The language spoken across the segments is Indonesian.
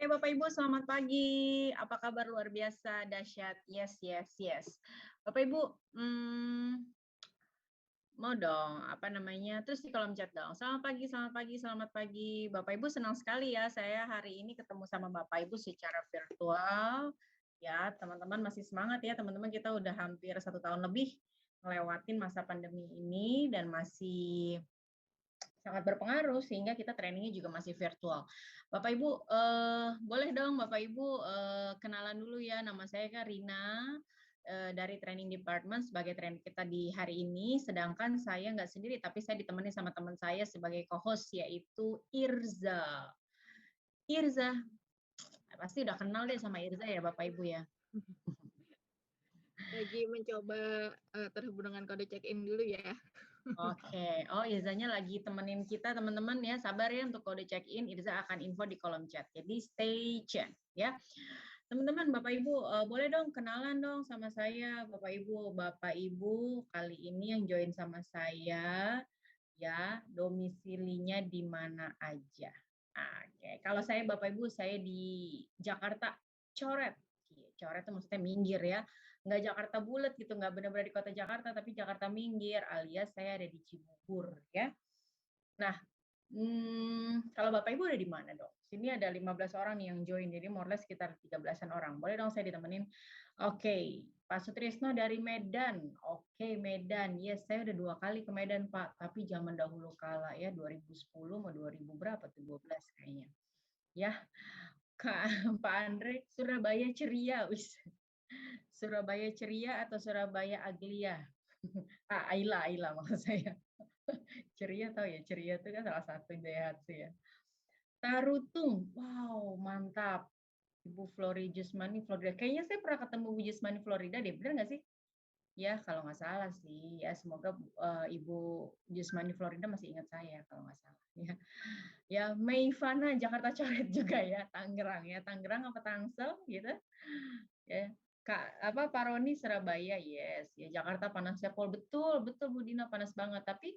Bapak Ibu, selamat pagi. Apa kabar luar biasa, dahsyat? Yes, yes, yes. Bapak Ibu, mau dong, apa namanya? Terus di kolom chat dong. Selamat pagi, selamat pagi, selamat pagi. Bapak Ibu senang sekali ya, saya hari ini ketemu sama Bapak Ibu secara virtual. Ya, teman-teman masih semangat ya, teman-teman kita udah hampir 1 tahun lebih ngelewatin masa pandemi ini dan masih sangat berpengaruh sehingga kita trainingnya juga masih virtual. Bapak Ibu, boleh dong Bapak Ibu kenalan dulu ya. Nama saya kan Rina dari Training Department sebagai trainer kita di hari ini. Sedangkan saya nggak sendiri, tapi saya ditemani sama teman saya sebagai co-host yaitu Irza. Irza, pasti udah kenal deh sama Irza ya Bapak Ibu ya. Lagi mencoba terhubung dengan kode check-in dulu ya. Oke, oh Irzanya lagi temenin kita teman-teman ya, sabar ya untuk kode check-in, Irza akan info di kolom chat, jadi stay tune ya. Teman-teman, Bapak Ibu, boleh dong kenalan dong sama saya, Bapak Ibu. Bapak Ibu kali ini yang join sama saya ya, domisilinya di mana aja. Oke, kalau saya Bapak Ibu, saya di Jakarta Coret. Coret itu maksudnya minggir ya, nggak Jakarta bulat gitu, nggak benar-benar di kota Jakarta, tapi Jakarta minggir, alias saya ada di Cibubur ya. Nah, kalau Bapak Ibu ada di mana dong? Sini ada 15 orang nih yang join, jadi more or less sekitar 13-an orang. Boleh dong saya ditemenin? Oke, Pak Sutrisno dari Medan. Oke, Medan. Yes, saya udah 2 kali ke Medan, Pak. Tapi zaman dahulu kala ya, 2010 sama 2000 berapa tuh? 12 kayaknya. Ya, Kak, Pak Andre, Surabaya ceria, wis. Surabaya ceria atau Surabaya aglia? Aila, Aila maksud saya. Ceria tahu ya, ceria itu kan salah satu daya ya. Tarutung, wow mantap. Ibu Flori Jusmani Florida. Kayaknya saya pernah ketemu Bu Jusmani Florida deh, bener nggak sih? Ya kalau nggak salah sih. Ya semoga Ibu Jusmani Florida masih ingat saya kalau nggak salah. Ya Meivana Jakarta Coret juga ya, Tangerang ya, Tangerang apa Tangsel gitu. Ya Kak apa Paroni Surabaya, yes. Ya Jakarta panasnya Pol, betul betul Bu Dina panas banget. Tapi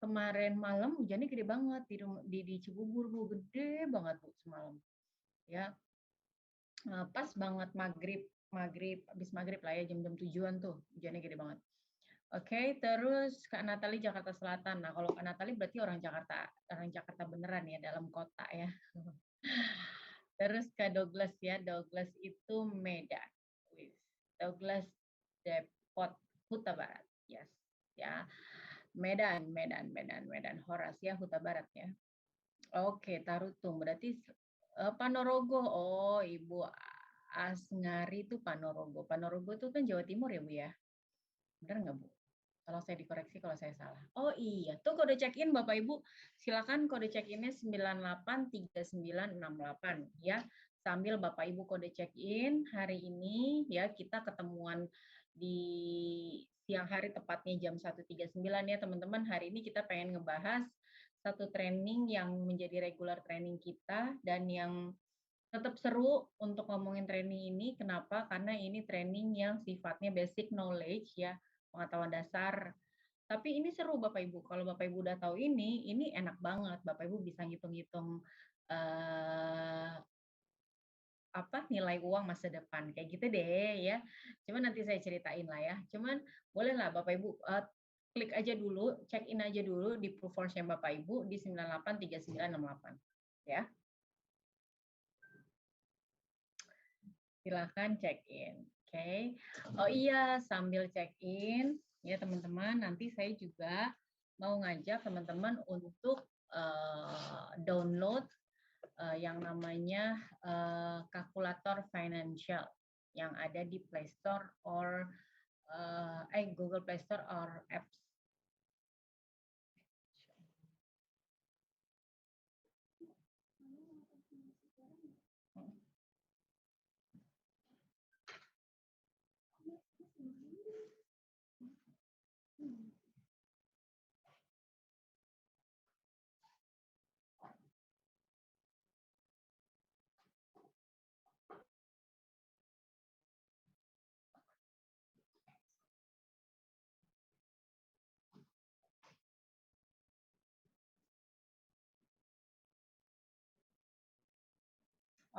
kemarin malam hujannya gede banget di Cibubur Bu, gede banget Bu semalam. Ya pas banget habis maghrib lah ya jam-jam 7-an tuh hujannya gede banget. Oke, terus Kak Natali Jakarta Selatan. Nah, kalau Kak Natali berarti orang Jakarta beneran ya dalam kota ya. Terus Kak Douglas ya, Douglas itu Medan. Douglas Depot Huta Barat. Yes. Ya. Medan, Medan, Medan, Medan. Horas ya, Huta Barat ya. Oke, Tarutung. Berarti Panorogo. Oh, Ibu Asngari itu Panorogo. Panorogo itu kan Jawa Timur ya, Bu ya? Benar nggak, Bu? Kalau saya dikoreksi kalau saya salah. Oh iya, tuh kode check-in Bapak Ibu. Silakan kode check-innya 983968 ya. Sambil Bapak Ibu kode check-in hari ini ya kita ketemuan di siang hari tepatnya jam 1.39 ya teman-teman. Hari ini kita pengen ngebahas satu training yang menjadi regular training kita dan yang tetap seru untuk ngomongin training ini. Kenapa? Karena ini training yang sifatnya basic knowledge ya, pengetahuan dasar. Tapi ini seru Bapak Ibu. Kalau Bapak Ibu udah tahu ini enak banget. Bapak Ibu bisa ngitung-ngitung nilai uang masa depan kayak gitu deh ya. Cuman nanti saya ceritain lah ya. Cuman bolehlah Bapak Ibu klik aja dulu, check in aja dulu di Proforce Bapak Ibu di 983968 ya. Silahkan check in. Oke. Okay. Oh iya, sambil check in ya teman-teman, nanti saya juga mau ngajak teman-teman untuk download yang namanya kalkulator financial yang ada di Play Store or Google Play Store or apps.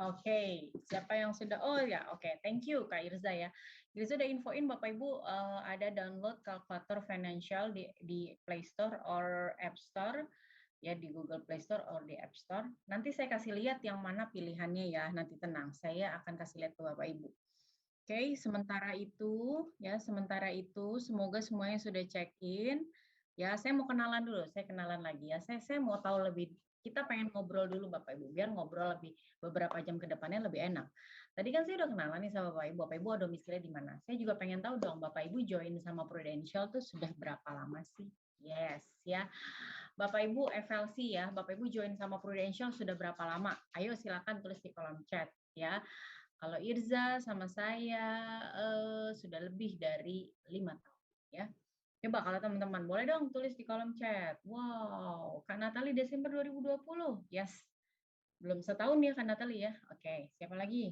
Oke, siapa yang sudah? Oh ya, oke. Thank you Kak Irza ya. Irza udah infoin Bapak Ibu ada download kalkulator financial di Play Store or App Store ya, di Google Play Store or di App Store. Nanti saya kasih lihat yang mana pilihannya ya. Nanti tenang, saya akan kasih lihat ke Bapak Ibu. Oke, sementara itu semoga semuanya sudah check-in. Ya, saya mau kenalan dulu. Saya kenalan lagi ya. Saya mau tahu lebih. Kita pengen ngobrol dulu Bapak Ibu, biar ngobrol lebih beberapa jam ke depannya lebih enak. Tadi kan saya udah kenalan nih sama Bapak Ibu. Bapak Ibu domisilinya di mana? Saya juga pengen tahu dong Bapak Ibu join sama Prudential tuh sudah berapa lama sih? Yes, ya. Bapak Ibu FLC ya. Bapak Ibu join sama Prudential sudah berapa lama? Ayo silakan tulis di kolom chat ya. Kalau Irza sama saya sudah lebih dari 5 tahun ya. Coba kalau teman-teman boleh dong tulis di kolom chat. Wow, Kak Natali Desember 2020. Yes. Belum setahun ya Kak Natali ya. Oke, siapa lagi?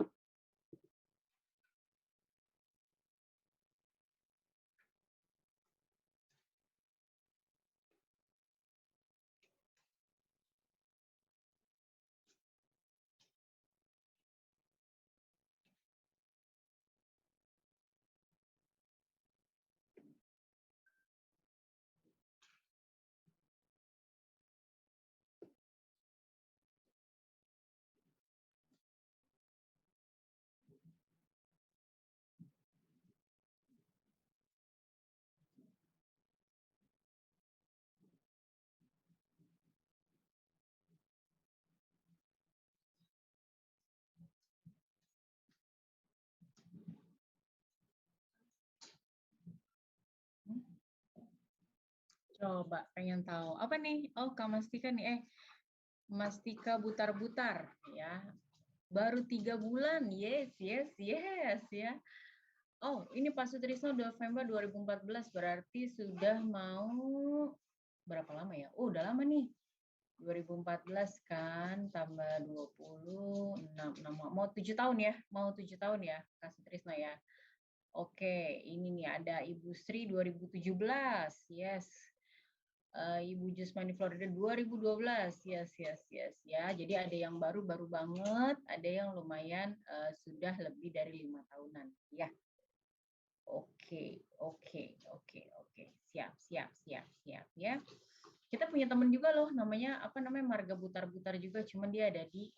Coba pengen tahu. Apa nih? Oh, Kak Mastika nih. Mastika Butar-Butar ya. Baru 3 bulan. Yes, yes, yes ya. Oh, ini Pak Sutrisno November 2014 berarti sudah mau berapa lama ya? Oh, udah lama nih. 2014 kan tambah 26 mau 7 tahun ya. Mau 7 tahun ya, Kak Sutrisno ya. Oke, ini nih ada Ibu Sri 2017. Yes. Ibu Jusmani Florida 2012. Yes, yes, yes ya. Jadi ada yang baru-baru banget, ada yang lumayan sudah lebih dari 5 tahunan ya. Oke, oke, oke, oke. Siap, siap, siap, siap ya. Kita punya teman juga loh, namanya apa namanya Marga Butar-Butar juga, cuman dia ada di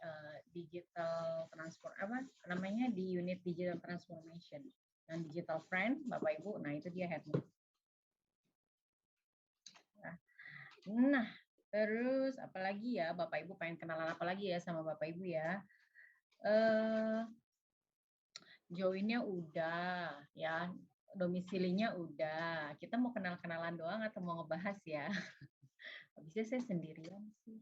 digital transform apa namanya di unit digital transformation dan digital friend Bapak Ibu. Nah, itu dia headnya. Nah, terus apalagi ya Bapak Ibu pengen kenalan apa lagi ya sama Bapak Ibu ya? Joinnya udah ya, domisilinya udah. Kita mau kenal-kenalan doang atau mau ngebahas ya? Habisnya saya sendirian sih.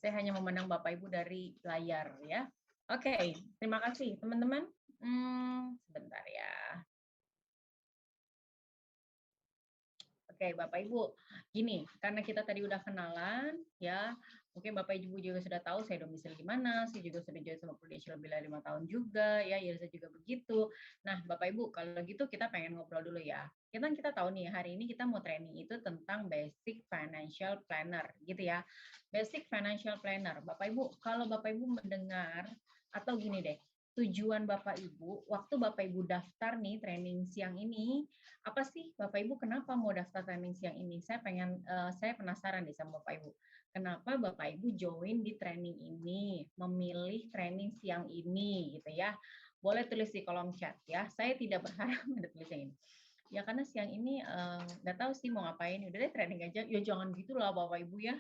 Saya hanya memandang Bapak Ibu dari layar ya. Oke, terima kasih teman-teman. Sebentar ya. Oke, Bapak Ibu, gini, karena kita tadi udah kenalan, ya, mungkin Bapak Ibu juga sudah tahu saya domisili di mana, saya juga sudah join sama Prudential lebih dari 5 tahun juga, ya, Irza juga begitu. Nah, Bapak Ibu, kalau gitu kita pengen ngobrol dulu ya. Kita tahu nih, hari ini kita mau training itu tentang basic financial planner, gitu ya. Basic financial planner. Bapak Ibu, kalau Bapak Ibu mendengar, atau gini deh, tujuan Bapak Ibu, waktu Bapak Ibu daftar nih training siang ini, apa sih Bapak Ibu kenapa mau daftar training siang ini? Saya penasaran deh sama Bapak Ibu. Kenapa Bapak Ibu join di training ini, memilih training siang ini gitu ya. Boleh tulis di kolom chat ya. Saya tidak berharap ada tulisan ini. Ya karena siang ini nggak tahu sih mau ngapain. Udah deh training aja. Ya jangan gitu lah Bapak Ibu ya.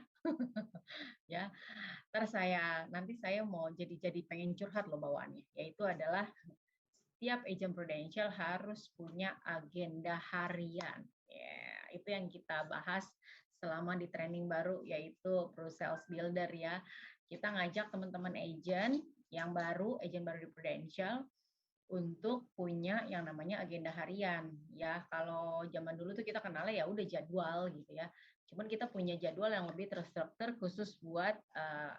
Ya. Nanti saya mau jadi pengen curhat loh bawaannya. Yaitu adalah setiap agent Prudential harus punya agenda harian. Ya, itu yang kita bahas selama di training baru yaitu Pro Sales Builder ya. Kita ngajak teman-teman agent yang baru, agent baru di Prudential untuk punya yang namanya agenda harian ya. Kalau zaman dulu tuh kita kenalnya ya udah jadwal gitu ya. Cuman kita punya jadwal yang lebih terstruktur khusus buat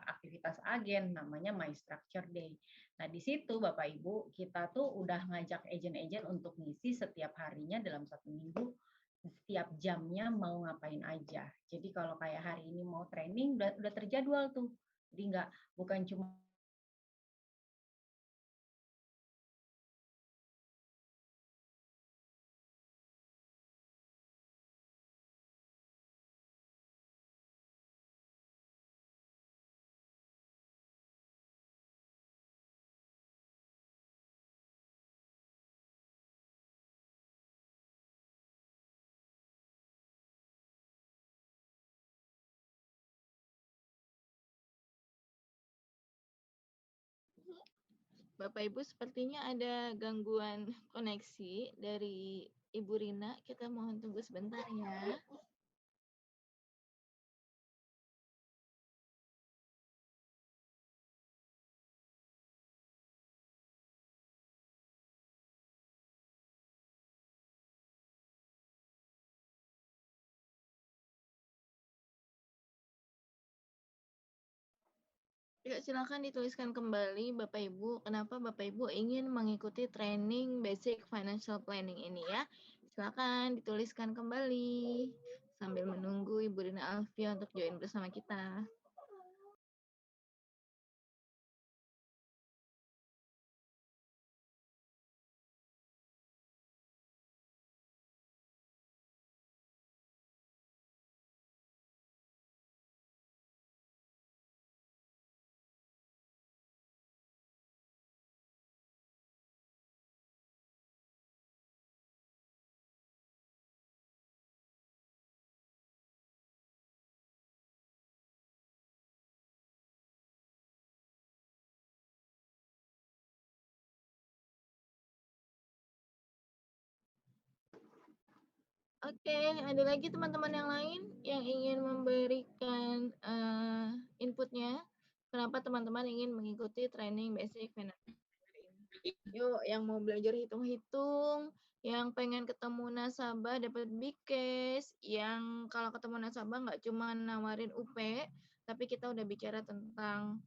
aktivitas agen namanya My Structure Day. Nah, di situ Bapak Ibu, kita tuh udah ngajak agent-agent untuk ngisi setiap harinya dalam 1 minggu, setiap jamnya mau ngapain aja. Jadi kalau kayak hari ini mau training udah terjadwal tuh. Jadi bukan cuma Bapak Ibu sepertinya ada gangguan koneksi dari Ibu Rina. Kita mohon tunggu sebentar ya. Ya, silakan dituliskan kembali Bapak Ibu, kenapa Bapak Ibu ingin mengikuti training Basic Financial Planning ini ya. Silakan dituliskan kembali sambil menunggu Ibu Rina Alfia untuk join bersama kita. Oke, ada lagi teman-teman yang lain yang ingin memberikan inputnya? Kenapa teman-teman ingin mengikuti training Basic Financial ini? Yuk, yang mau belajar hitung-hitung, yang pengen ketemu nasabah dapat big cash, yang kalau ketemu nasabah nggak cuma nawarin UP, tapi kita udah bicara tentang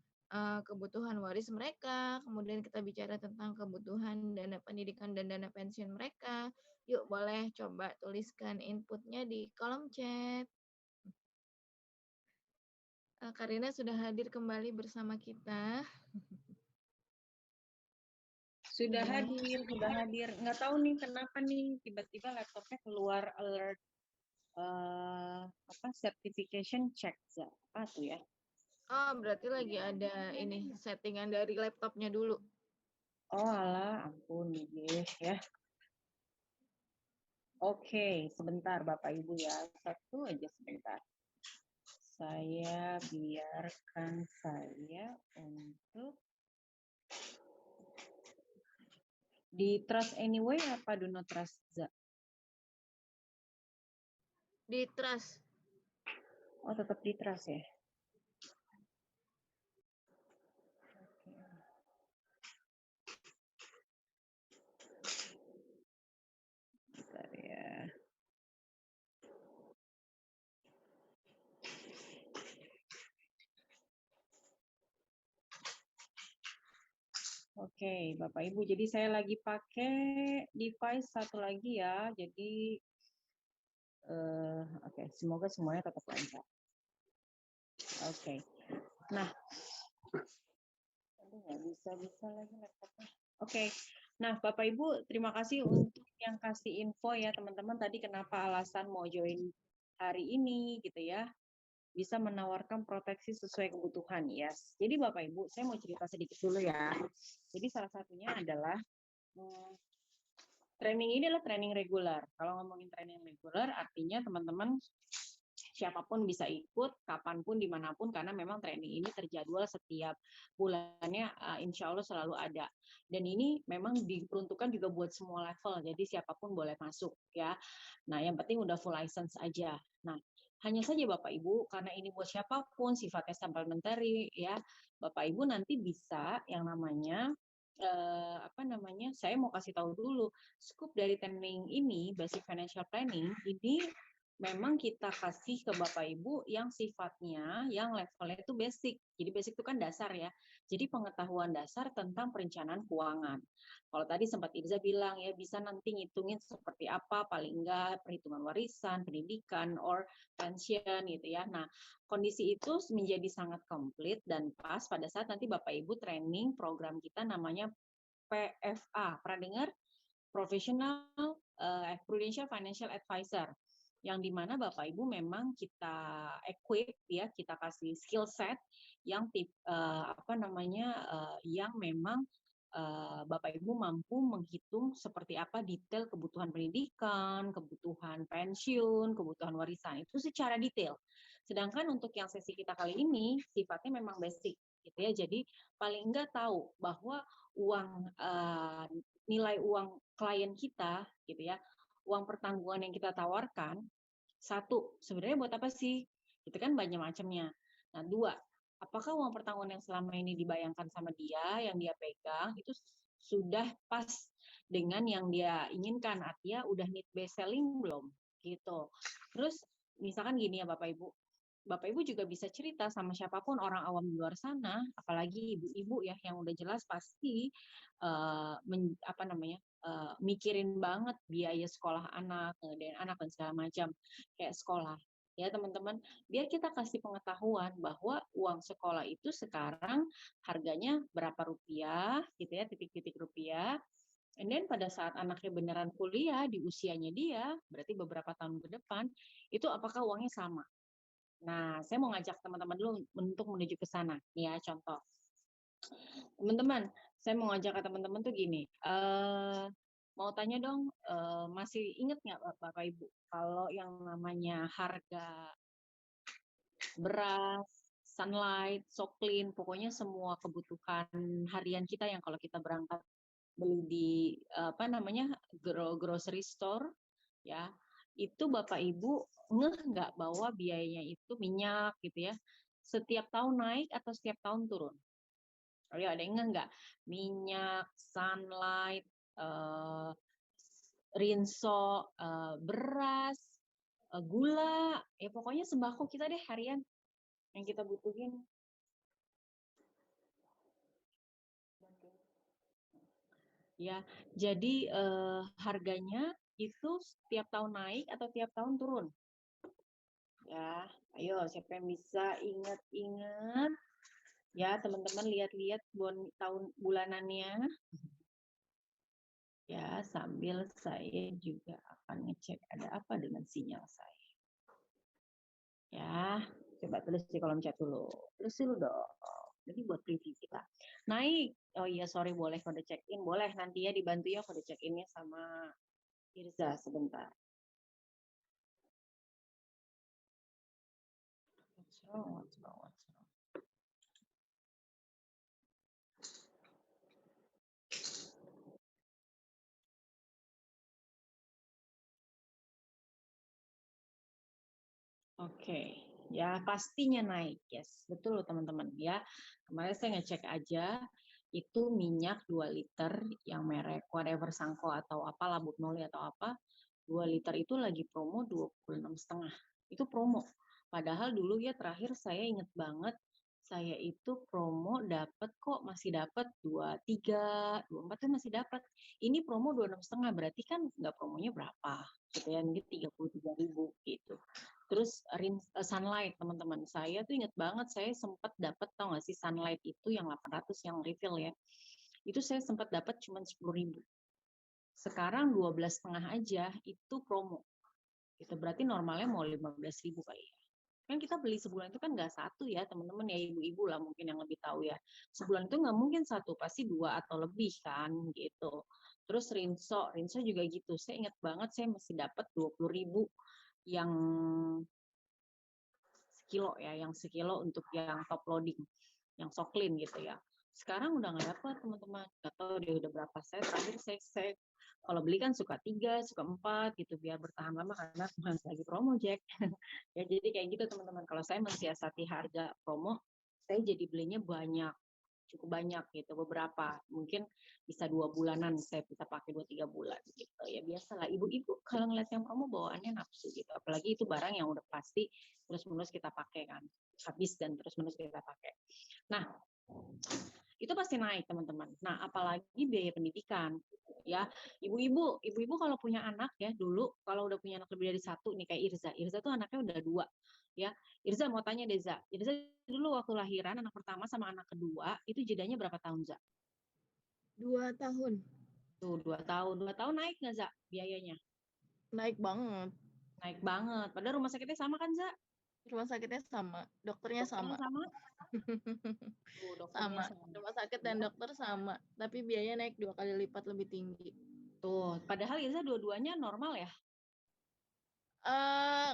kebutuhan waris mereka, kemudian kita bicara tentang kebutuhan dana pendidikan dan dana pensiun mereka. Yuk, boleh coba tuliskan inputnya di kolom chat. Karina sudah hadir kembali bersama kita. Sudah hadir. Nggak tahu nih kenapa nih tiba-tiba laptopnya keluar alert certification check. Apa tuh ya? Oh, berarti lagi ada ini settingan dari laptopnya dulu. Oh alah, ampun guys ya. Oke, sebentar Bapak Ibu ya. Satu aja sebentar. Saya biarkan saya untuk di trust anyway apa do not trust? Di trust. Oh, tetap di trust ya. Bentar ya. Oke, Bapak Ibu. Jadi saya lagi pakai device satu lagi ya. Jadi oke, semoga semuanya tetap lancar. Oke. Nah, aduh nggak bisa lagi laptopnya. Oke. Nah, Bapak Ibu, terima kasih untuk yang kasih info ya, teman-teman. Tadi kenapa alasan mau join hari ini gitu ya. Bisa menawarkan proteksi sesuai kebutuhan, yes. Jadi Bapak Ibu, saya mau cerita sedikit dulu ya. Jadi salah satunya adalah training ini adalah training reguler. Kalau ngomongin training reguler, artinya teman-teman siapapun bisa ikut, kapanpun, dimanapun, karena memang training ini terjadwal setiap bulannya, insya Allah selalu ada. Dan ini memang diperuntukkan juga buat semua level, jadi siapapun boleh masuk ya. Nah, yang penting udah full license aja. Nah, hanya saja Bapak Ibu, karena ini buat siapapun, sifatnya supplementary ya, Bapak Ibu nanti bisa yang namanya saya mau kasih tahu dulu scope dari training ini, basic financial planning ini memang kita kasih ke Bapak Ibu yang sifatnya yang levelnya itu basic. Jadi basic itu kan dasar ya. Jadi pengetahuan dasar tentang perencanaan keuangan. Kalau tadi sempat Irza bilang ya bisa nanti ngitungin seperti apa paling enggak perhitungan warisan, pendidikan, or pensiun gitu ya. Nah, kondisi itu menjadi sangat komplit dan pas pada saat nanti Bapak Ibu training program kita namanya PFA. Pernah dengar? Professional Prudential Financial Advisor, yang dimana Bapak Ibu memang kita equip ya, kita kasih skill set yang yang memang Bapak Ibu mampu menghitung seperti apa detail kebutuhan pendidikan, kebutuhan pensiun, kebutuhan warisan itu secara detail. Sedangkan untuk yang sesi kita kali ini sifatnya memang basic gitu ya. Jadi paling enggak tahu bahwa uang nilai uang klien kita gitu ya, uang pertanggungan yang kita tawarkan, satu, sebenarnya buat apa sih? Itu kan banyak macamnya. Nah, dua, apakah uang pertanggungan yang selama ini dibayangkan sama dia, yang dia pegang, itu sudah pas dengan yang dia inginkan, artinya udah need best selling belum? Gitu. Terus, misalkan gini ya Bapak Ibu, Bapak Ibu juga bisa cerita sama siapapun orang awam di luar sana, apalagi ibu-ibu ya yang udah jelas pasti mikirin banget biaya sekolah anak, dan anak dan segala macam kayak sekolah. Ya teman-teman, biar kita kasih pengetahuan bahwa uang sekolah itu sekarang harganya berapa rupiah, gitu ya, titik-titik rupiah. And then pada saat anaknya beneran kuliah di usianya dia, berarti beberapa tahun ke depan, itu apakah uangnya sama? Nah, saya mau ngajak teman-teman dulu untuk menuju ke sana. Nih ya, contoh. Teman-teman, saya mau ngajak ke teman-teman tuh gini. Mau tanya dong, masih ingat nggak Bapak Ibu, kalau yang namanya harga beras, sunlight, soklin, pokoknya semua kebutuhan harian kita yang kalau kita berangkat beli di grocery store, ya itu Bapak Ibu ngeh nggak bahwa biayanya itu minyak gitu ya, setiap tahun naik atau setiap tahun turun? Oh ya, ada yang ngeh nggak? Minyak, sunlight, eh, rinso, beras, gula, ya pokoknya sembako kita deh harian yang kita butuhin. Ya, jadi harganya itu setiap tahun naik atau tiap tahun turun? Ya, ayo siapa yang bisa ingat-ingat? Ya, teman-teman lihat-lihat tahun bulanannya. Ya, sambil saya juga akan ngecek ada apa dengan sinyal saya. Ya, coba tulis di kolom chat dulu. Tulis dulu dong. Jadi buat preview kita. Naik. Oh iya, sorry, boleh kode check-in. Boleh, nanti ya dibantu ya kode check-innya sama Irza sebentar. What's wrong? Oke, ya pastinya naik, yes. Betul teman-teman ya. Kemarin saya ngecek aja, itu minyak 2 liter yang merek whatever Sanko atau apa, Labuk Noli atau apa, 2 liter itu lagi promo 26,5. Itu promo. Padahal dulu ya terakhir saya inget banget, saya itu promo dapat kok masih dapat 23, 24 tuh masih dapat. Ini promo 26,5, berarti kan nggak promonya berapa, gitu ya, mungkin 33.000 gitu. Terus sunlight teman-teman, saya tuh inget banget saya sempat dapat, tau nggak sih sunlight itu yang 800 yang refill ya, itu saya sempat dapat cuma 10.000. Sekarang 12,5 aja itu promo. Itu berarti normalnya mau 15.000 kali ya. Kan kita beli sebulan itu kan nggak satu ya teman-teman ya, ibu-ibu lah mungkin yang lebih tahu ya. Sebulan itu nggak mungkin satu, pasti 2 atau lebih kan gitu. Terus rinso juga gitu. Saya ingat banget saya masih dapat 20.000 yang sekilo ya, yang sekilo untuk yang top loading, yang soklin gitu ya. Sekarang udah nggak dapat teman-teman, nggak tahu dia udah berapa. Saya terakhir saya kalau beli kan suka 3, suka 4 gitu biar bertahan lama karena lagi promo Jack. Ya jadi kayak gitu teman-teman. Kalau saya mensiasati harga promo, saya jadi belinya banyak, cukup banyak gitu, beberapa mungkin bisa 2 bulanan saya bisa pakai 2-3 bulan gitu ya. Biasalah ibu-ibu kalau ngeliat yang promo bawaannya nafsu gitu, apalagi itu barang yang udah pasti terus-menerus kita pakai kan, habis dan terus-menerus kita pakai. Nah, itu pasti naik teman-teman. Nah, apalagi biaya pendidikan ya. Ibu-ibu kalau punya anak ya, dulu kalau udah punya anak lebih dari 1 nih kayak Irza tuh anaknya udah 2 ya. Irza mau tanya deh Za, Irza dulu waktu lahiran anak pertama sama anak kedua itu jedanya berapa tahun Za? 2 tahun. Tuh 2 tahun. 2 tahun naik nggak Za biayanya? Naik banget. Naik banget. Padahal rumah sakitnya sama kan Za? Rumah sakitnya sama, dokternya Dokternya sama. sama? Tuh dokternya Sama, sama. rumah sakit dan Ya. dokter sama, tapi biaya naik 2 kali lipat lebih tinggi. Tuh, padahal Irza dua-duanya normal ya?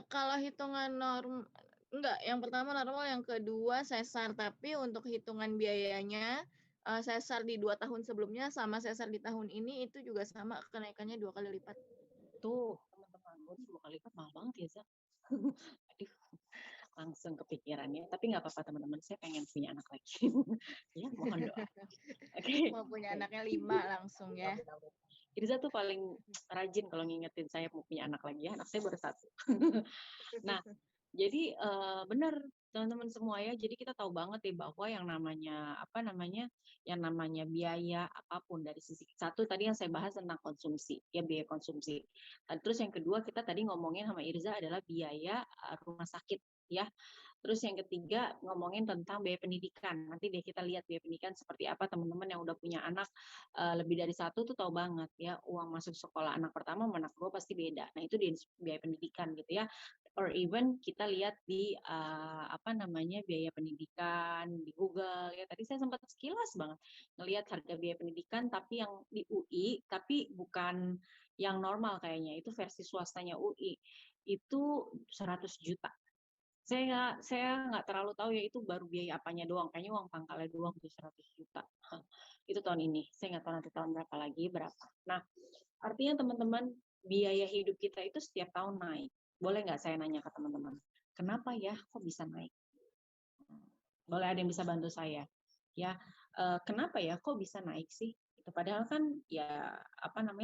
Kalau hitungan enggak, yang pertama normal, yang kedua sesar, tapi untuk hitungan biayanya sesar di 2 tahun sebelumnya sama sesar di tahun ini itu juga sama kenaikannya 2 kali lipat. Tuh, teman-teman, waduh 2 kali lipat mahal banget ya, Za. Aduh, langsung kepikirannya. Tapi nggak apa-apa teman-teman, saya pengen punya anak lagi. Ya, mohon doa. Oke. Mau punya Oke. anaknya 5 langsung ya. Irza tuh paling rajin kalau ngingetin saya mau punya anak lagi ya. Anak saya baru 1. Nah, jadi benar teman-teman semua ya. Jadi kita tahu banget ya bahwa yang namanya yang namanya biaya apapun dari sisi satu tadi yang saya bahas tentang konsumsi, ya biaya konsumsi. Terus yang kedua kita tadi ngomongin sama Irza adalah biaya rumah sakit ya. Terus yang ketiga ngomongin tentang biaya pendidikan. Nanti deh kita lihat biaya pendidikan seperti apa teman-teman yang udah punya anak lebih dari 1 tuh tahu banget ya uang masuk sekolah anak pertama sama anak kedua pasti beda. Nah itu di biaya pendidikan gitu ya. Or even kita lihat di biaya pendidikan di Google ya. Tadi saya sempat sekilas banget ngelihat harga biaya pendidikan tapi yang di UI tapi bukan yang normal kayaknya itu versi swastanya UI itu 100 juta. Saya nggak terlalu tahu ya itu baru biaya apanya doang. Kayaknya uang pangkalnya doang tuh 100 juta. Itu tahun ini. Saya nggak tahu nanti tahun berapa lagi berapa. Nah, artinya teman-teman biaya hidup kita itu setiap tahun naik. Boleh nggak saya nanya ke teman-teman? Kenapa ya kok bisa naik? Boleh ada yang bisa bantu saya? Ya, kenapa ya kok bisa naik sih? Padahal kan ya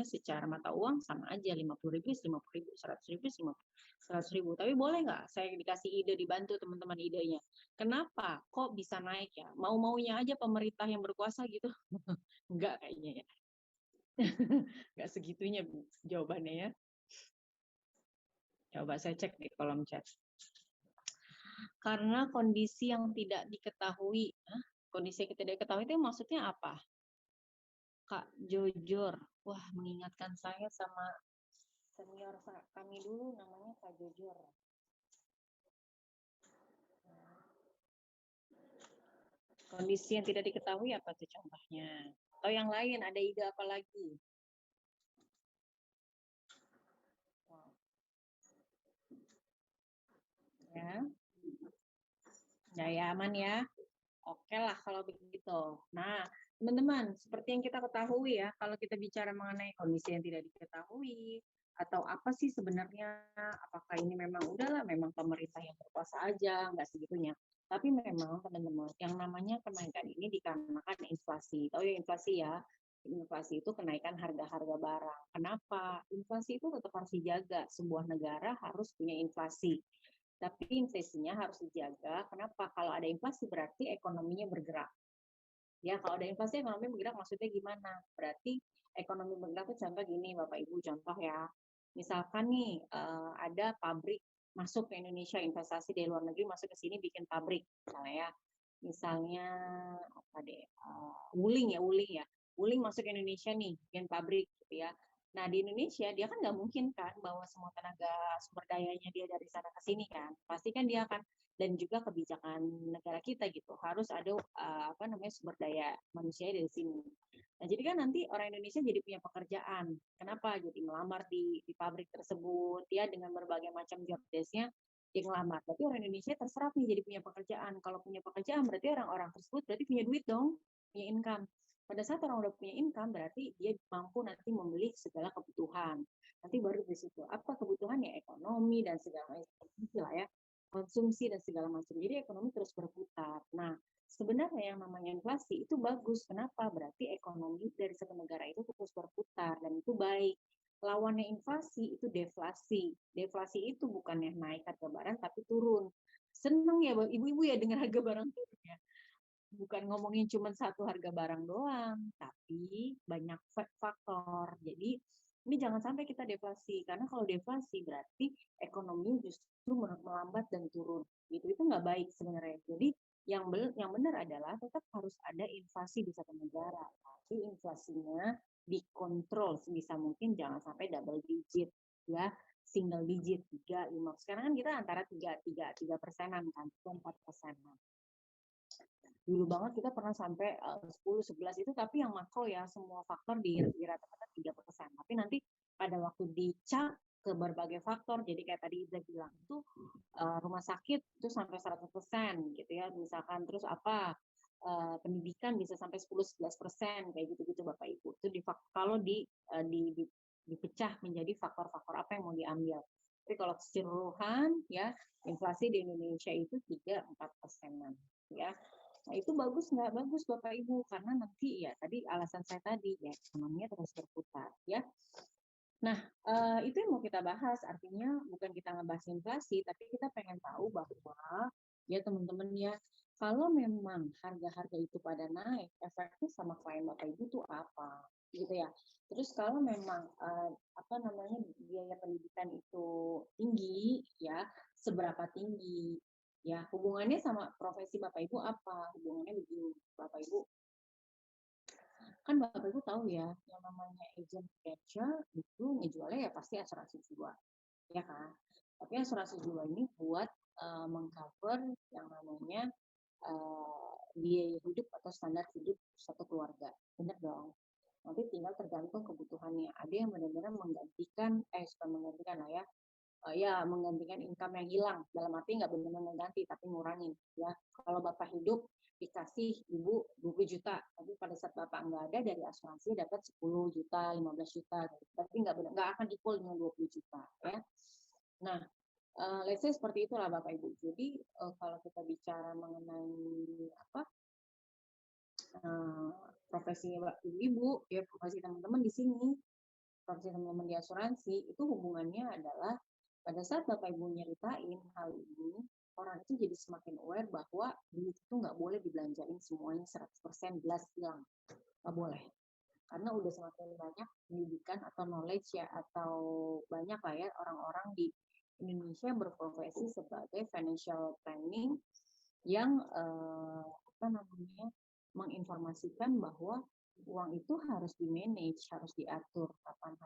secara mata uang sama aja 50.000, 50.000, 100.000, 100.000. Tapi boleh nggak saya dikasih ide dibantu teman-teman idenya? Kenapa kok bisa naik ya? Mau-maunya aja pemerintah yang berkuasa gitu? Enggak kayaknya ya. Enggak segitunya Bu jawabannya ya. Coba saya cek di kolom chat. Karena kondisi yang tidak diketahui. Kondisi yang tidak diketahui itu maksudnya apa? Kak Jojor. Wah, mengingatkan saya sama senior kami dulu namanya Kak Jojor. Kondisi yang tidak diketahui apa tuh contohnya? Atau yang lain, ada ide apa lagi? Ya, ya aman ya. Oke lah kalau begitu. Nah, teman-teman, seperti yang kita ketahui ya, kalau kita bicara mengenai kondisi yang tidak diketahui, atau apa sih sebenarnya, apakah ini memang udahlah, memang pemerintah yang berkuasa aja, nggak segitunya. Tapi memang teman-teman, yang namanya kenaikan ini dikarenakan inflasi. Tahu ya inflasi ya? Inflasi itu kenaikan harga-harga barang. Kenapa? Inflasi itu tetap harus dijaga. Sebuah negara harus punya inflasi. Tapi inflasinya harus dijaga. Kenapa? Kalau ada inflasi berarti ekonominya bergerak. Ya, kalau ada inflasi ekonomi bergerak maksudnya gimana? Berarti ekonomi bergerak itu contoh gini, Bapak Ibu, contoh ya. Misalkan nih ada pabrik masuk ke Indonesia, investasi dari luar negeri masuk ke sini bikin pabrik, misalnya ya. Misalnya apa deh, Wuling ya. Wuling masuk ke Indonesia nih, bikin pabrik gitu ya. Nah, di Indonesia dia kan nggak mungkin kan bawa semua tenaga sumber dayanya dia dari sana ke sini kan. Pasti kan dia akan dan juga kebijakan negara kita gitu harus ada sumber daya manusia dari sini. Nah, jadi kan nanti orang Indonesia jadi punya pekerjaan. Kenapa? Jadi melamar di pabrik tersebut ya dengan berbagai macam job desk-nya dia ngelamar. Berarti orang Indonesia terserap nih jadi punya pekerjaan. Kalau punya pekerjaan berarti orang-orang tersebut berarti punya duit dong, punya income. Pada saat orang udah punya income berarti dia mampu nanti membeli segala kebutuhan. Nanti baru di situ apa kebutuhannya ekonomi dan segala macam lah ya konsumsi dan segala macam. Jadi ekonomi terus berputar. Nah, sebenarnya yang namanya inflasi itu bagus. Kenapa? Berarti ekonomi dari satu negara itu terus berputar dan itu baik. Lawannya inflasi itu deflasi. Deflasi itu bukannya naik harga barang tapi turun. Seneng ya ibu-ibu ya dengar harga barang turun ya. Bukan ngomongin cuma satu harga barang doang, tapi banyak faktor. Jadi ini jangan sampai kita deflasi, karena kalau deflasi berarti ekonomi justru melambat dan turun. Gitu itu nggak baik sebenarnya. Jadi yang benar adalah tetap harus ada inflasi di satu negara, tapi inflasinya dikontrol sebisa mungkin jangan sampai double digit ya single digit 3, 5. Sekarang kan kita antara 3% kan, 4%. Dulu banget kita pernah sampai 10, 11 itu tapi yang makro ya semua faktor dirata-rata 3%. Tapi nanti pada waktu dicak ke berbagai faktor jadi kayak tadi Iza bilang itu rumah sakit itu sampai 100% gitu ya misalkan terus apa pendidikan bisa sampai 10-11% kayak gitu-gitu Bapak Ibu. Itu kalau dipecah menjadi faktor-faktor apa yang mau diambil. Tapi kalau keseluruhan ya inflasi di Indonesia itu 3-4%-an ya. Nah, itu bagus nggak? Bagus Bapak Ibu, karena nanti ya tadi alasan saya tadi ya ekonominya terus berputar ya. Nah, itu yang mau kita bahas, artinya bukan kita ngebahas inflasi, tapi kita pengen tahu bahwa ya teman-teman ya, kalau memang harga-harga itu pada naik, efeknya sama klien Bapak Ibu tuh apa, gitu ya. Terus kalau memang apa namanya biaya pendidikan itu tinggi, ya seberapa tinggi, ya hubungannya sama profesi Bapak Ibu apa? Hubungannya begini, Bapak Ibu kan Bapak Ibu tahu ya, yang namanya agent catcher itu ngejualnya ya pasti asuransi jiwa, ya kan? Tapi asuransi jiwa ini buat mengcover yang namanya biaya hidup atau standar hidup satu keluarga, benar dong. Nanti tinggal tergantung kebutuhannya. Ada yang benar-benar menggantikan, bukan menggantikan lah ya, ya menggantikan income yang hilang. Dalam arti nggak benar-benar mengganti, tapi ngurangin. Ya, kalau Bapak hidup dikasih Ibu 20 juta, tapi pada saat Bapak nggak ada dari asuransi dapat 10 juta, 15 juta, tapi nggak akan equal dengan 20 juta. Ya. Nah, let's say seperti itulah Bapak Ibu. Jadi kalau kita bicara mengenai apa profesi Ibu, ya profesi teman-teman di sini, profesi teman-teman di asuransi, itu hubungannya adalah pada saat Bapak Ibu nyeritain hal ini, orang itu jadi semakin aware bahwa duit itu nggak boleh dibelanjain semuanya 100% belas hilang. Nggak boleh. Karena udah semakin banyak pendidikan atau knowledge ya, atau banyak lah ya orang-orang di Indonesia yang berprofesi sebagai financial planning yang apa namanya menginformasikan bahwa uang itu harus di-manage, harus diatur, kapan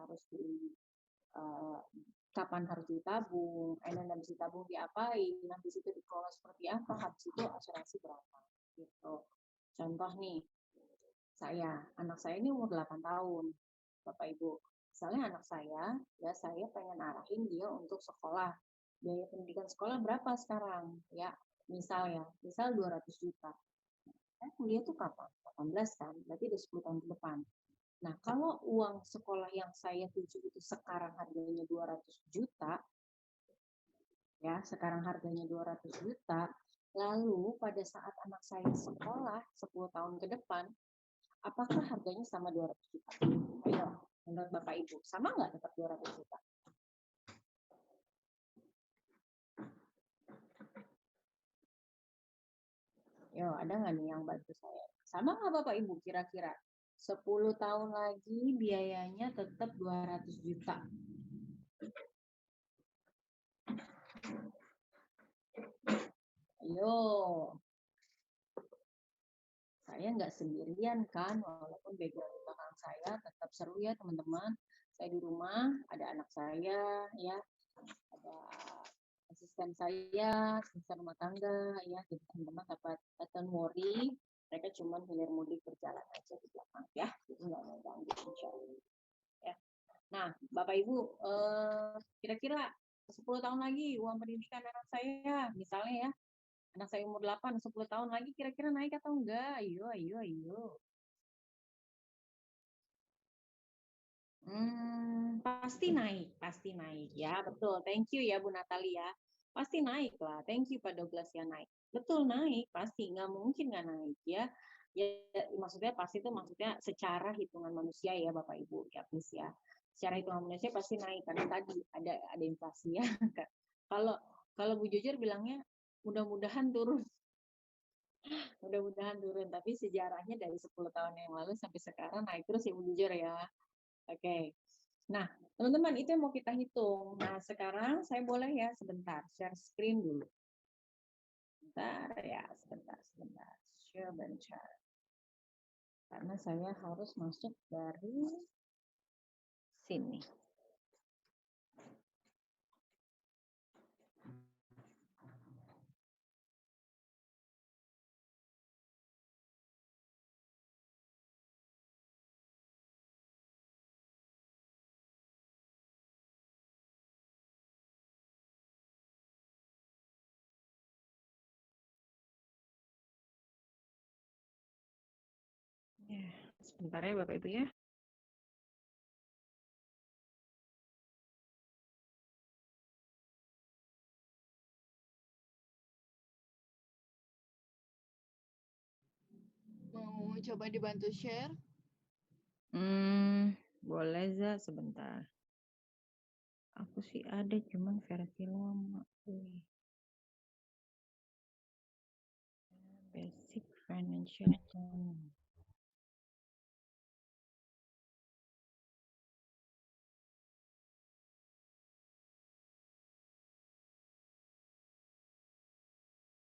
harus ditabung, dan habis ditabung diapain, habis itu dikelola seperti apa, habis itu asuransi berapa, gitu. Contoh nih, anak saya ini umur 8 tahun, Bapak Ibu. Misalnya anak saya, ya saya pengen arahin dia untuk sekolah. Biaya pendidikan sekolah berapa sekarang? Ya, misal 200 juta. Kuliah tuh kapan? 18 kan, berarti udah 10 tahun ke depan. Nah, kalau uang sekolah yang saya tuju itu sekarang harganya 200 juta, ya, sekarang harganya 200 juta, lalu pada saat anak saya sekolah 10 tahun ke depan, apakah harganya sama 200 juta? Ayo, menurut Bapak Ibu, sama nggak tetap 200 juta? Yo, ada nggak nih yang bantu saya? Sama nggak Bapak Ibu kira-kira? 10 tahun lagi biayanya tetap 200 juta. Ayo. Saya nggak sendirian kan, walaupun background belakang saya tetap seru ya teman-teman. Saya di rumah, ada anak saya, ya, ada asisten saya, asisten rumah tangga, ya, jadi teman-teman dapat don't worry, mereka cuma hilir mudik berjalan aja di belakang, ya, jadi nggak mau ganggu, insya Allah. Ya. Nah, Bapak Ibu, kira-kira 10 tahun lagi uang pendidikan anak saya, misalnya ya, anak saya umur 8, 10 tahun lagi kira-kira naik atau enggak? Ayo, ayo, ayo. Pasti naik, pasti naik. Ya, betul. Thank you ya Bu Natalia. Pasti naik lah. Thank you Pak Douglas ya naik. Betul naik, pasti. Nggak mungkin nggak naik ya. Ya, maksudnya pasti itu maksudnya secara hitungan manusia ya Bapak Ibu ya please ya. Secara hitungan manusia pasti naik karena tadi ada inflasi ya. Kalau kalau Bu Jujur bilangnya mudah-mudahan turun. Mudah-mudahan turun, tapi sejarahnya dari 10 tahun yang lalu sampai sekarang naik terus ya Bu Jujur ya. Oke. Nah, teman-teman itu yang mau kita hitung. Nah, sekarang saya boleh ya sebentar share screen dulu. Sebentar ya, sebentar. Sebentar. Karena saya harus masuk dari sini. Ya, sebentar ya Bapak Ibu ya. Mau coba dibantu share? Boleh Za, sebentar. Aku sih ada, cuman versi lama. Basic financial planning.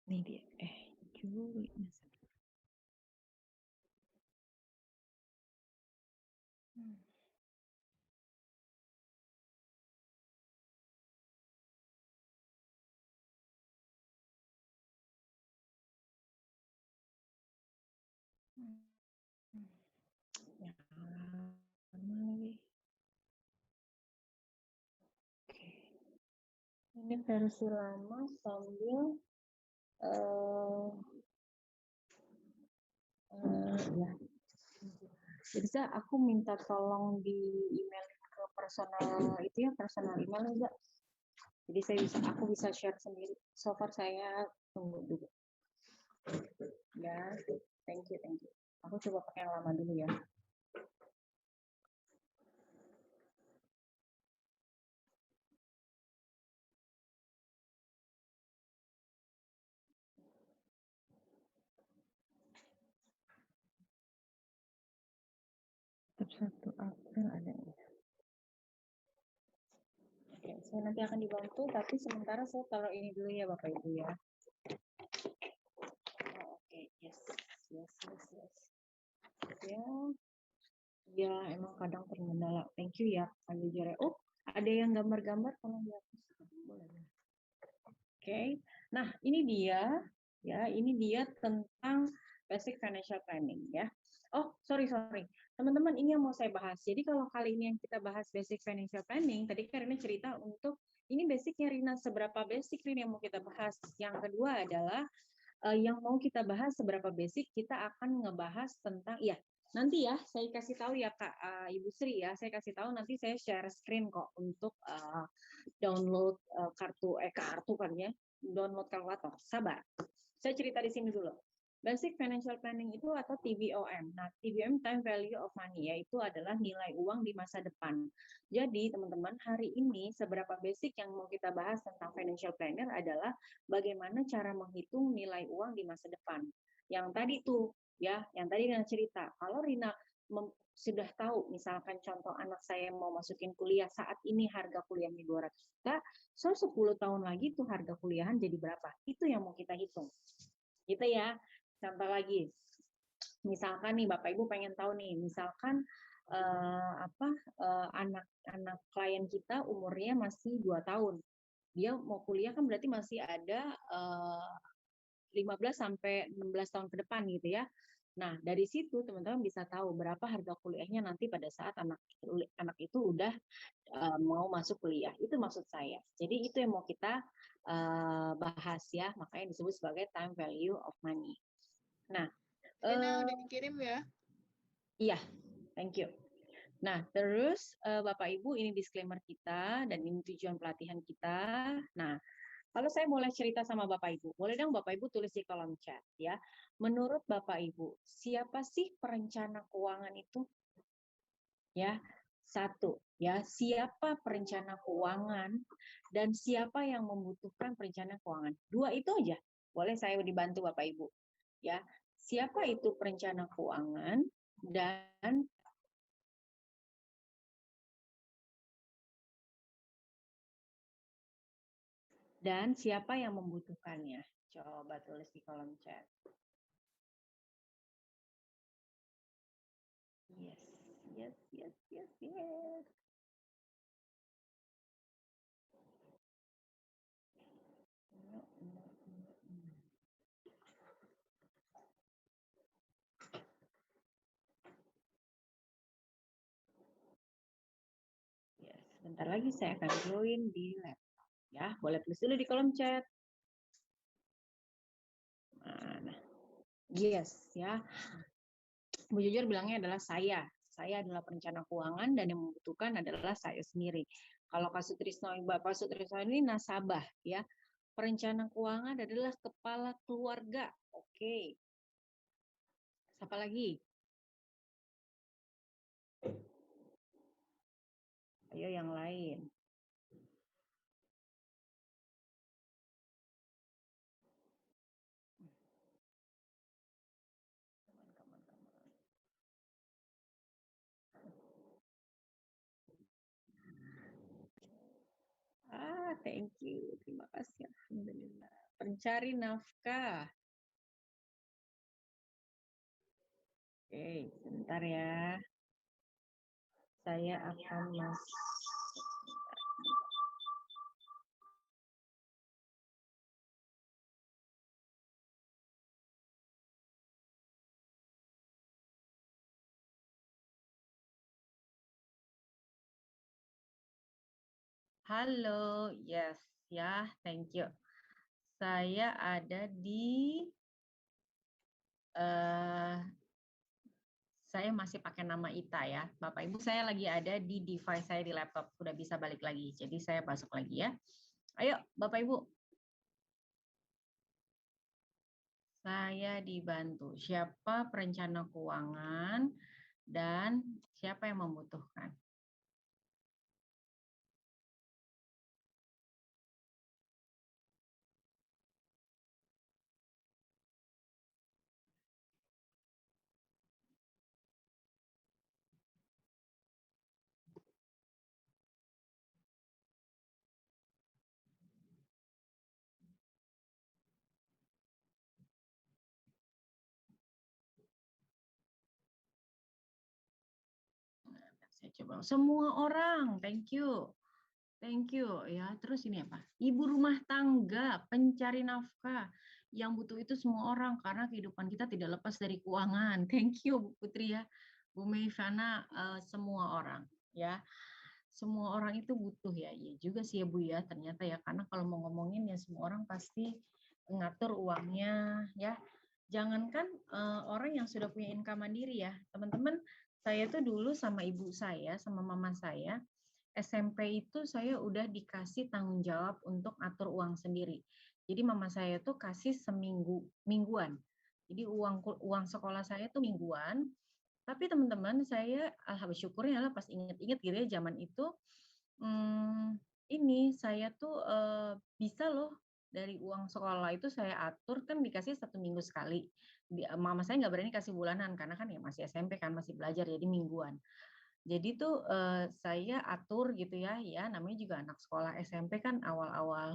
Ini dia. Juli. Ya, lama lagi. Oke. Ini versi lama sambil ya. Jadi Za, aku minta tolong di email ke personal itu ya, personal email ya Za. Jadi aku bisa share sendiri. So far saya tunggu dulu. Ya, thank you. Aku coba pakai yang lama dulu ya. Tetap 1 April ada ya. Oke, saya nanti akan dibantu, tapi sementara saya taruh ini dulu ya Bapak Ibu ya. Oke, yes. Ya, emang kadang terkendala. Thank you ya, Pak Jare. Oh, ada yang gambar-gambar, tolong dihapus. Boleh. Oke, nah ini dia, ya, ini dia tentang basic financial planning ya. Oh, sorry. Teman-teman, ini yang mau saya bahas. Jadi kalau kali ini yang kita bahas basic financial planning, tadi Karina cerita untuk ini basicnya Rina, seberapa basic Rina yang mau kita bahas. Yang kedua adalah yang mau kita bahas seberapa basic, kita akan ngebahas tentang, ya nanti ya saya kasih tahu ya Kak Ibu Sri ya, saya kasih tahu nanti saya share screen kok untuk download kartu kan ya, download kalkulator. Sabar, saya cerita di sini dulu. Basic Financial Planning itu atau TVOM. Nah, TVOM Time Value of Money yaitu adalah nilai uang di masa depan. Jadi, teman-teman, hari ini seberapa basic yang mau kita bahas tentang financial planner adalah bagaimana cara menghitung nilai uang di masa depan. Yang tadi tuh, ya, yang tadi Rina cerita. Kalau Rina sudah tahu, misalkan contoh anak saya mau masukin kuliah, saat ini harga kuliahnya 200 juta, so 10 tahun lagi tuh harga kuliahan jadi berapa? Itu yang mau kita hitung. Gitu ya. Contoh lagi, misalkan nih Bapak Ibu pengen tahu nih, misalkan anak klien kita umurnya masih 2 tahun. Dia mau kuliah kan berarti masih ada 15 sampai 16 tahun ke depan gitu ya. Nah, dari situ teman-teman bisa tahu berapa harga kuliahnya nanti pada saat anak itu udah mau masuk kuliah. Itu maksud saya. Jadi itu yang mau kita bahas ya, makanya disebut sebagai time value of money. Nah, udah dikirim ya? Iya, thank you. Nah, terus Bapak Ibu, ini disclaimer kita dan ini tujuan pelatihan kita. Nah, kalau saya boleh cerita sama Bapak Ibu, boleh dong Bapak Ibu tulis di kolom chat ya. Menurut Bapak Ibu, siapa sih perencana keuangan itu? Ya, satu, ya, siapa perencana keuangan dan siapa yang membutuhkan perencana keuangan? Dua itu aja. Boleh saya dibantu Bapak Ibu. Ya, siapa itu perencana keuangan dan siapa yang membutuhkannya? Coba tulis di kolom chat. Yes. Yes, sebentar lagi saya akan join di laptop. Ya, boleh tulis dulu di kolom chat. Mana? Yes, ya. Bu Jujur bilangnya adalah saya. Saya adalah perencana keuangan dan yang membutuhkan adalah saya sendiri. Kalau Kak Sutrisno, Bapak Sutrisno ini nasabah ya. Perencana keuangan adalah kepala keluarga. Oke. Siapa lagi? Ayo yang lain. Thank you. Terima kasih. Alhamdulillah. Pencari nafkah. Oke, sebentar ya. Saya akan masuk. Halo, yes, ya, thank you. Saya ada di, saya masih pakai nama Ita ya. Bapak Ibu, saya lagi ada di device saya di laptop, sudah bisa balik lagi. Jadi saya masuk lagi ya. Ayo, Bapak Ibu. Saya dibantu. Siapa perencana keuangan dan siapa yang membutuhkan? Saya coba semua orang, thank you. Thank you ya. Terus ini apa? Ibu rumah tangga, pencari nafkah. Yang butuh itu semua orang karena kehidupan kita tidak lepas dari keuangan. Thank you Bu Putri ya. Bu Meivana, semua orang ya. Semua orang itu butuh ya. Iya juga sih ya Bu ya, ternyata ya, karena kalau mau ngomongin ya semua orang pasti ngatur uangnya ya. Jangankan orang yang sudah punya income mandiri ya. Teman-teman, saya tuh dulu sama ibu saya, sama mama saya, SMP itu saya udah dikasih tanggung jawab untuk atur uang sendiri. Jadi mama saya tuh kasih mingguan. Jadi uang sekolah saya tuh mingguan. Tapi teman-teman saya alhamdulillah syukurnya lah pas inget-inget gitu ya zaman itu ini saya tuh bisa loh dari uang sekolah itu saya atur kan dikasih 1 minggu sekali. Mama saya nggak berani kasih bulanan karena kan ya masih SMP kan masih belajar jadi mingguan. Jadi tuh saya atur gitu ya, ya namanya juga anak sekolah SMP kan awal-awal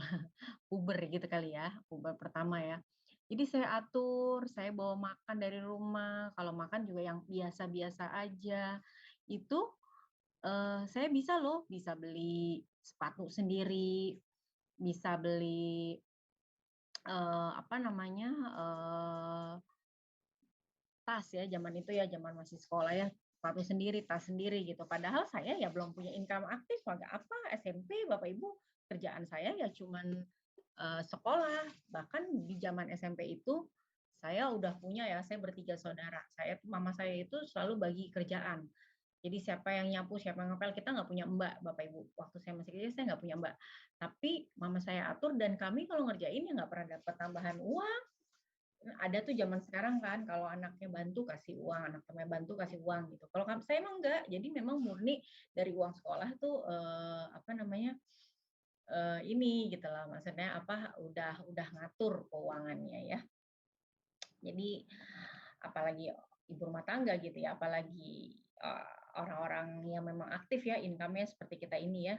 puber gitu kali ya, puber pertama ya. Jadi saya atur, saya bawa makan dari rumah, kalau makan juga yang biasa-biasa aja. Itu saya bisa loh, bisa beli sepatu sendiri, bisa beli apa namanya tas ya zaman itu ya, zaman masih sekolah ya, sepatu sendiri, tas sendiri gitu. Padahal saya ya belum punya income aktif, sebagai apa SMP Bapak Ibu kerjaan saya ya cuman sekolah. Bahkan di zaman SMP itu saya udah punya ya, saya bertiga saudara. Mama saya itu selalu bagi kerjaan. Jadi siapa yang nyapu, siapa yang ngepel, kita nggak punya mbak, Bapak Ibu. Waktu saya masih kecil, saya nggak punya mbak. Tapi mama saya atur dan kami kalau ngerjain ya nggak pernah dapat tambahan uang. Ada tuh zaman sekarang kan, kalau anaknya bantu kasih uang, anak temannya bantu kasih uang gitu. Kalau saya emang enggak, jadi memang murni dari uang sekolah tuh apa namanya ini gitu lah, maksudnya apa udah ngatur keuangannya ya. Jadi apalagi ibu rumah tangga gitu ya, apalagi orang-orang yang memang aktif ya, income-nya seperti kita ini ya.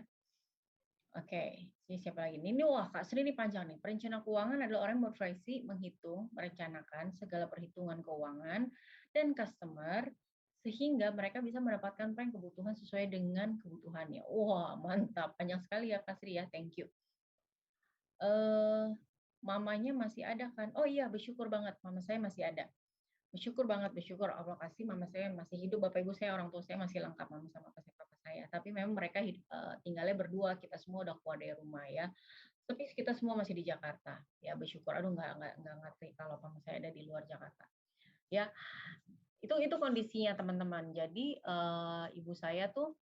Oke, ini siapa lagi? Ini wah Kak Sri ini panjang nih. Perencana keuangan adalah orang yang berprofesi menghitung, merencanakan segala perhitungan keuangan dan customer sehingga mereka bisa mendapatkan plan kebutuhan sesuai dengan kebutuhannya. Wah, mantap. Panjang sekali ya Kak Sri ya. Thank you. Mamanya masih ada kan? Oh iya, bersyukur banget mama saya masih ada. Bersyukur banget, bersyukur Allah kasih mama saya masih hidup, bapak ibu saya, orang tua saya masih lengkap, mama sama papa saya. Tapi memang mereka tinggalnya berdua, kita semua udah keluar dari rumah ya. Tapi kita semua masih di Jakarta. Ya bersyukur, aduh nggak ngerti kalau mama saya ada di luar Jakarta. Ya, Itu kondisinya teman-teman. Jadi ibu saya tuh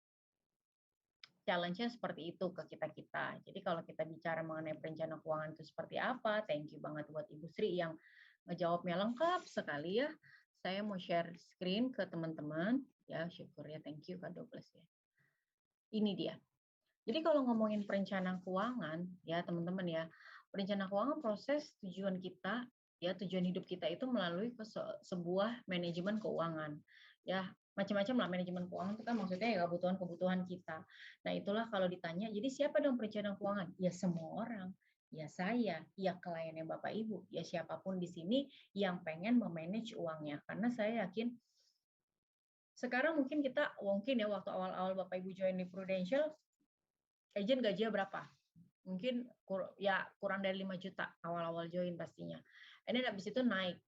challenge-nya seperti itu ke kita-kita. Jadi kalau kita bicara mengenai perencanaan keuangan itu seperti apa, thank you banget buat Ibu Sri yang ngejawabnya lengkap sekali ya. Saya mau share screen ke teman-teman. Ya, syukur ya, thank you Kak Douglas ya. Ini dia. Jadi kalau ngomongin perencanaan keuangan, ya teman-teman ya, perencanaan keuangan proses tujuan kita, ya tujuan hidup kita itu melalui sebuah manajemen keuangan. Ya, macam-macam lah manajemen keuangan itu kan maksudnya ya kebutuhan-kebutuhan kita. Nah itulah kalau ditanya, jadi siapa dong perencanaan keuangan? Ya semua orang. Ya saya, ya kliennya Bapak Ibu, ya siapapun di sini yang pengen memanage uangnya. Karena saya yakin sekarang mungkin ya waktu awal-awal Bapak Ibu join di Prudential, agent gajinya berapa? Mungkin ya kurang dari 5 juta awal-awal join pastinya. And then habis itu naik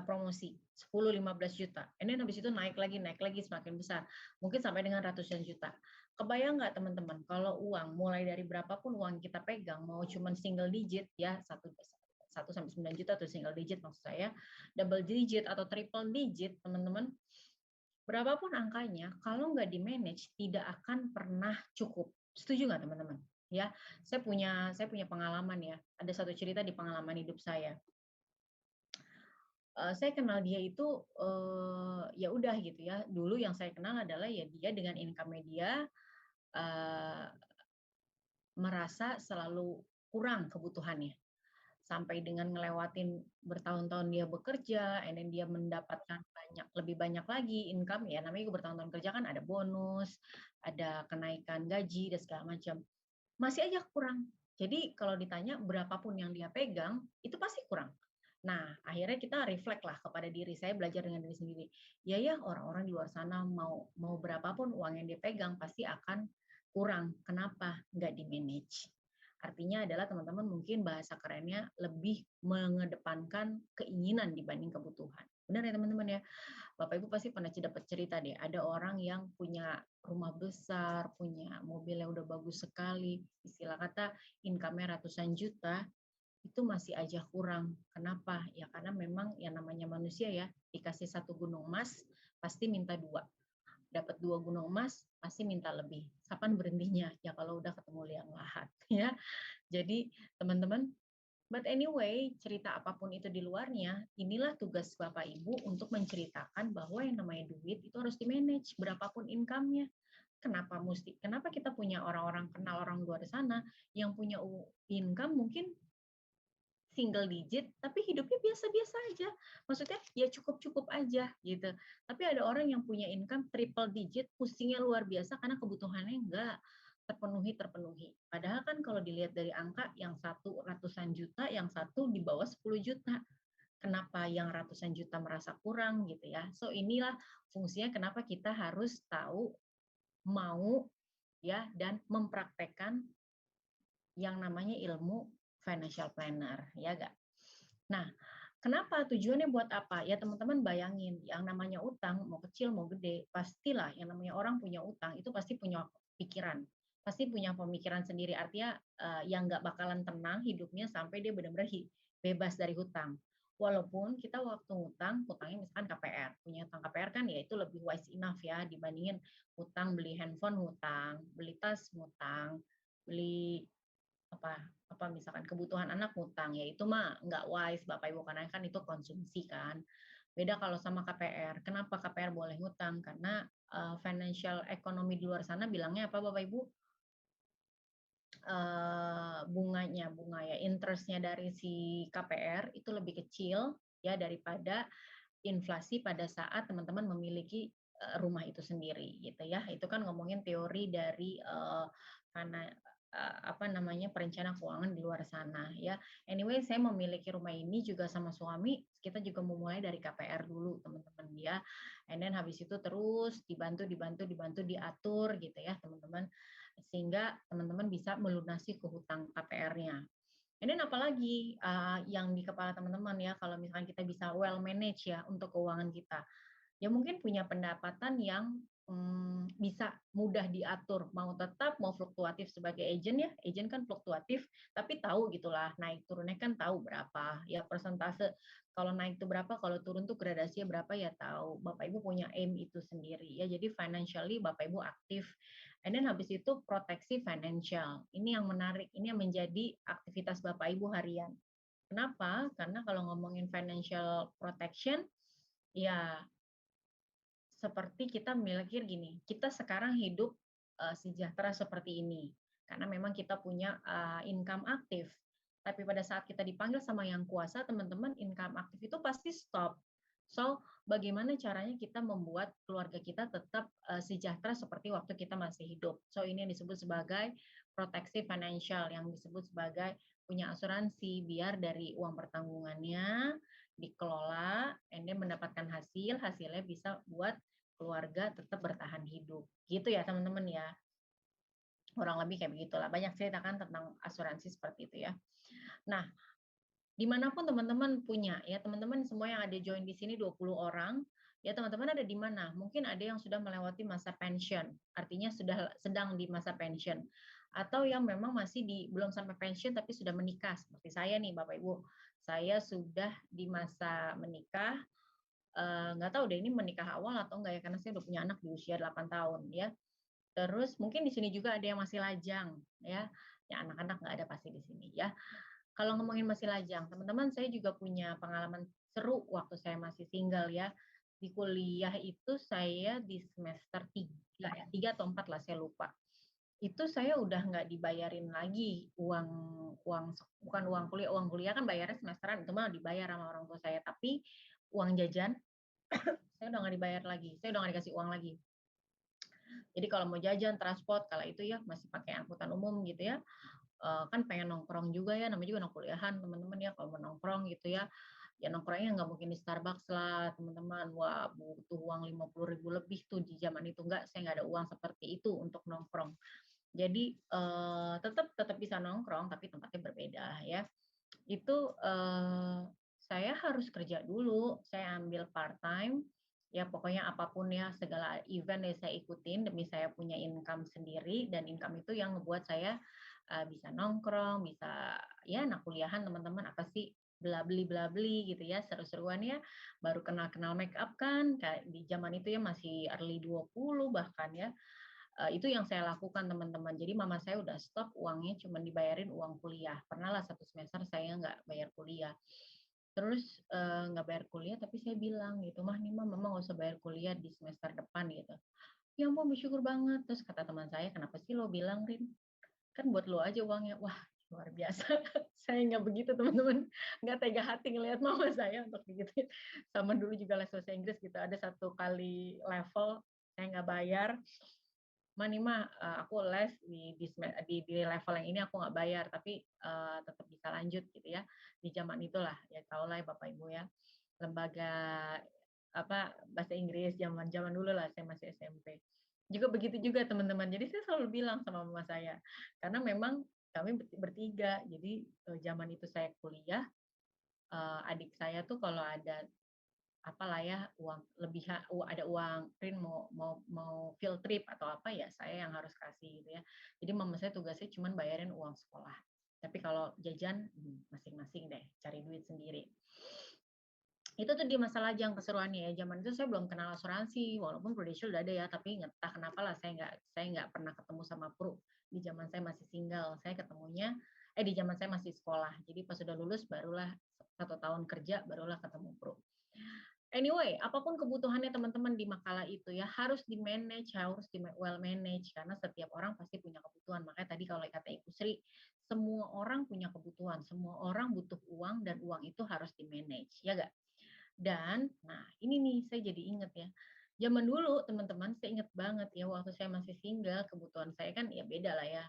promosi 10-15 juta. And then habis itu naik lagi semakin besar. Mungkin sampai dengan ratusan juta. Kebayang nggak teman-teman kalau uang mulai dari berapapun uang kita pegang, mau cuma single digit ya, 1 sampai 9 juta atau single digit maksud saya, double digit atau triple digit teman-teman, berapapun angkanya, kalau nggak di-manage tidak akan pernah cukup. Setuju nggak teman-teman? Ya, saya punya pengalaman ya. Ada satu cerita di pengalaman hidup saya. Saya kenal dia itu ya udah gitu ya. Dulu yang saya kenal adalah ya dia dengan income dia merasa selalu kurang kebutuhannya. Sampai dengan ngelewatin bertahun-tahun dia bekerja, and then dia mendapatkan lebih banyak lagi income ya, namanya juga bertahun-tahun kerja kan ada bonus, ada kenaikan gaji dan segala macam. Masih aja kurang. Jadi kalau ditanya berapapun yang dia pegang, itu pasti kurang. Nah, akhirnya kita reflect lah kepada diri saya, belajar dengan diri sendiri. Ya orang-orang di luar sana mau berapapun uang yang dia pegang pasti akan kurang. Kenapa? Nggak di-manage. Artinya adalah teman-teman mungkin bahasa kerennya lebih mengedepankan keinginan dibanding kebutuhan. Benar ya teman-teman ya? Bapak Ibu pasti pernah dapat cerita deh, ada orang yang punya rumah besar, punya mobil yang udah bagus sekali, istilah kata income-nya ratusan juta, itu masih aja kurang. Kenapa? Ya karena memang yang namanya manusia ya, dikasih satu gunung emas, pasti minta dua. Dapat 2 gunung emas, pasti minta lebih. Kapan berhentinya? Ya kalau udah ketemu liang lahat. Ya. Jadi teman-teman, but anyway, cerita apapun itu di luarnya, inilah tugas Bapak Ibu untuk menceritakan bahwa yang namanya duit itu harus di-manage, berapapun income-nya. Kenapa kita punya orang-orang kenal orang luar sana yang punya income mungkin single digit, tapi hidupnya biasa-biasa aja. Maksudnya ya cukup-cukup aja gitu. Tapi ada orang yang punya income triple digit, pusingnya luar biasa karena kebutuhannya enggak terpenuhi. Padahal kan kalau dilihat dari angka, yang satu ratusan juta, yang satu di bawah 10 juta. Kenapa yang ratusan juta merasa kurang gitu ya. So inilah fungsinya kenapa kita harus tahu, mau ya, dan mempraktekkan yang namanya ilmu financial planner, ya gak? Nah, kenapa? Tujuannya buat apa? Ya teman-teman bayangin, yang namanya utang, mau kecil mau gede, pastilah yang namanya orang punya utang, itu pasti punya pikiran. Pasti punya pemikiran sendiri, artinya yang nggak bakalan tenang hidupnya sampai dia benar-benar bebas dari hutang. Walaupun kita waktu hutangnya misalkan KPR, punya hutang KPR kan ya itu lebih wise enough ya dibandingin hutang beli handphone hutang, beli tas hutang, beli apa apa misalkan kebutuhan anak ngutang ya itu mah nggak wise Bapak Ibu karena kan itu konsumsi kan. Beda kalau sama KPR. Kenapa KPR boleh ngutang? Karena financial ekonomi di luar sana bilangnya apa Bapak Ibu? Bunga ya interestnya dari si KPR itu lebih kecil ya daripada inflasi pada saat teman-teman memiliki rumah itu sendiri gitu ya. Itu kan ngomongin teori dari karena apa namanya perencana keuangan di luar sana ya. Anyway, saya memiliki rumah ini juga sama suami. Kita juga memulai dari KPR dulu teman-teman ya. And then habis itu terus dibantu diatur gitu ya teman-teman sehingga teman-teman bisa melunasi ke hutang KPR-nya. Ini apalagi yang di kepala teman-teman ya, kalau misalkan kita bisa well manage ya untuk keuangan kita. Ya mungkin punya pendapatan yang bisa mudah diatur, mau tetap mau fluktuatif sebagai agent ya, agent kan fluktuatif, tapi tahu gitulah naik turunnya kan tahu berapa, ya persentase kalau naik itu berapa, kalau turun tuh gradasinya berapa ya tahu. Bapak Ibu punya aim itu sendiri ya, jadi financially Bapak Ibu aktif. And then habis itu proteksi financial. Ini yang menarik, ini yang menjadi aktivitas Bapak Ibu harian. Kenapa? Karena kalau ngomongin financial protection, ya seperti kita memiliki gini, kita sekarang hidup sejahtera seperti ini karena memang kita punya income aktif. Tapi pada saat kita dipanggil sama yang kuasa, teman-teman, income aktif itu pasti stop. So, bagaimana caranya kita membuat keluarga kita tetap sejahtera seperti waktu kita masih hidup? So, ini yang disebut sebagai proteksi financial, yang disebut sebagai punya asuransi biar dari uang pertanggungannya dikelola, and then mendapatkan hasilnya bisa buat keluarga tetap bertahan hidup. Gitu ya teman-teman ya. Kurang lebih kayak begitulah. Banyak ceritakan tentang asuransi seperti itu ya. Nah, dimanapun teman-teman punya, ya teman-teman semua yang ada join di sini 20 orang, ya teman-teman ada di mana? Mungkin ada yang sudah melewati masa pensiun, artinya sudah sedang di masa pensiun. Atau yang memang masih belum sampai pensiun tapi sudah menikah, seperti saya nih Bapak Ibu. Saya sudah di masa menikah, nggak tahu deh ini menikah awal atau enggak ya, karena saya udah punya anak di usia 8 tahun ya. Terus mungkin di sini juga ada yang masih lajang ya. Ya anak-anak nggak ada pasti di sini ya. Kalau ngomongin masih lajang, teman-teman saya juga punya pengalaman seru waktu saya masih single ya. Di kuliah itu saya di semester 3 ya, 3 atau 4 lah saya lupa. Itu saya udah nggak dibayarin lagi uang uang bukan uang kuliah kan bayarnya semesteran, itu mah dibayar sama orang tua saya, tapi uang jajan saya udah nggak dibayar lagi, saya udah nggak dikasih uang lagi. Jadi kalau mau jajan, transport, kala itu ya masih pakai angkutan umum gitu ya, kan pengen nongkrong juga ya, namanya juga anak kuliahan teman-teman ya, kalau mau nongkrong gitu ya, ya nongkrongnya nggak mungkin di Starbucks lah teman-teman, wah butuh uang 50.000 lebih tuh di zaman itu, enggak, saya nggak ada uang seperti itu untuk nongkrong. Jadi tetap tetap bisa nongkrong tapi tempatnya berbeda ya. Itu saya harus kerja dulu, saya ambil part time, ya pokoknya apapun ya segala event yang saya ikutin demi saya punya income sendiri, dan income itu yang ngebuat saya bisa nongkrong, bisa ya anak kuliahan teman-teman apa sih bela beli gitu ya, seru-seruan ya, baru kenal-kenal make up kan, kayak di zaman itu ya masih early 20 bahkan ya. Itu yang saya lakukan teman-teman. Jadi mama saya udah stop uangnya cuma dibayarin uang kuliah. Pernah lah 1 semester saya nggak bayar kuliah. Terus nggak bayar kuliah tapi saya bilang gitu, "Mah nih mah mama nggak usah bayar kuliah di semester depan," gitu. "Ya ampun bersyukur banget." Terus kata teman saya, "Kenapa sih lo bilang, Rin? Kan buat lo aja uangnya." Wah luar biasa. Saya nggak begitu teman-teman. Nggak tega hati ngelihat mama saya untuk digituin. Sama dulu juga les bahasa Inggris gitu. Ada 1 kali level saya nggak bayar. "Ma nih mah aku les di level yang ini aku nggak bayar, tapi tetap bisa lanjut," gitu ya. Di zaman itulah, ya tahulah ya Bapak Ibu ya, lembaga apa bahasa Inggris zaman-zaman dulu lah saya masih SMP. Juga begitu juga teman-teman. Jadi saya selalu bilang sama mama saya, karena memang kami bertiga. Jadi zaman itu saya kuliah, adik saya tuh kalau ada apalah ya uang lebih ada uang print mau field trip atau apa ya saya yang harus kasih gitu ya. Jadi mama saya tugasnya cuma bayarin uang sekolah. Tapi kalau jajan masing-masing deh cari duit sendiri. Itu tuh di masa lajang keseruannya ya. Zaman itu saya belum kenal asuransi, walaupun Prudential udah ada ya, tapi entah kenapa lah saya nggak pernah ketemu sama Pru. Di zaman saya masih single, saya ketemunya di zaman saya masih sekolah. Jadi pas sudah lulus barulah 1 tahun kerja barulah ketemu Pru. Anyway, apapun kebutuhannya teman-teman di makalah itu ya harus di-manage, harus well manage karena setiap orang pasti punya kebutuhan. Makanya tadi kalau kata Ibu Sri, semua orang punya kebutuhan, semua orang butuh uang dan uang itu harus di-manage, ya enggak? Dan, nah ini nih saya jadi inget ya, zaman dulu teman-teman saya inget banget ya waktu saya masih single, kebutuhan saya kan ya beda lah ya.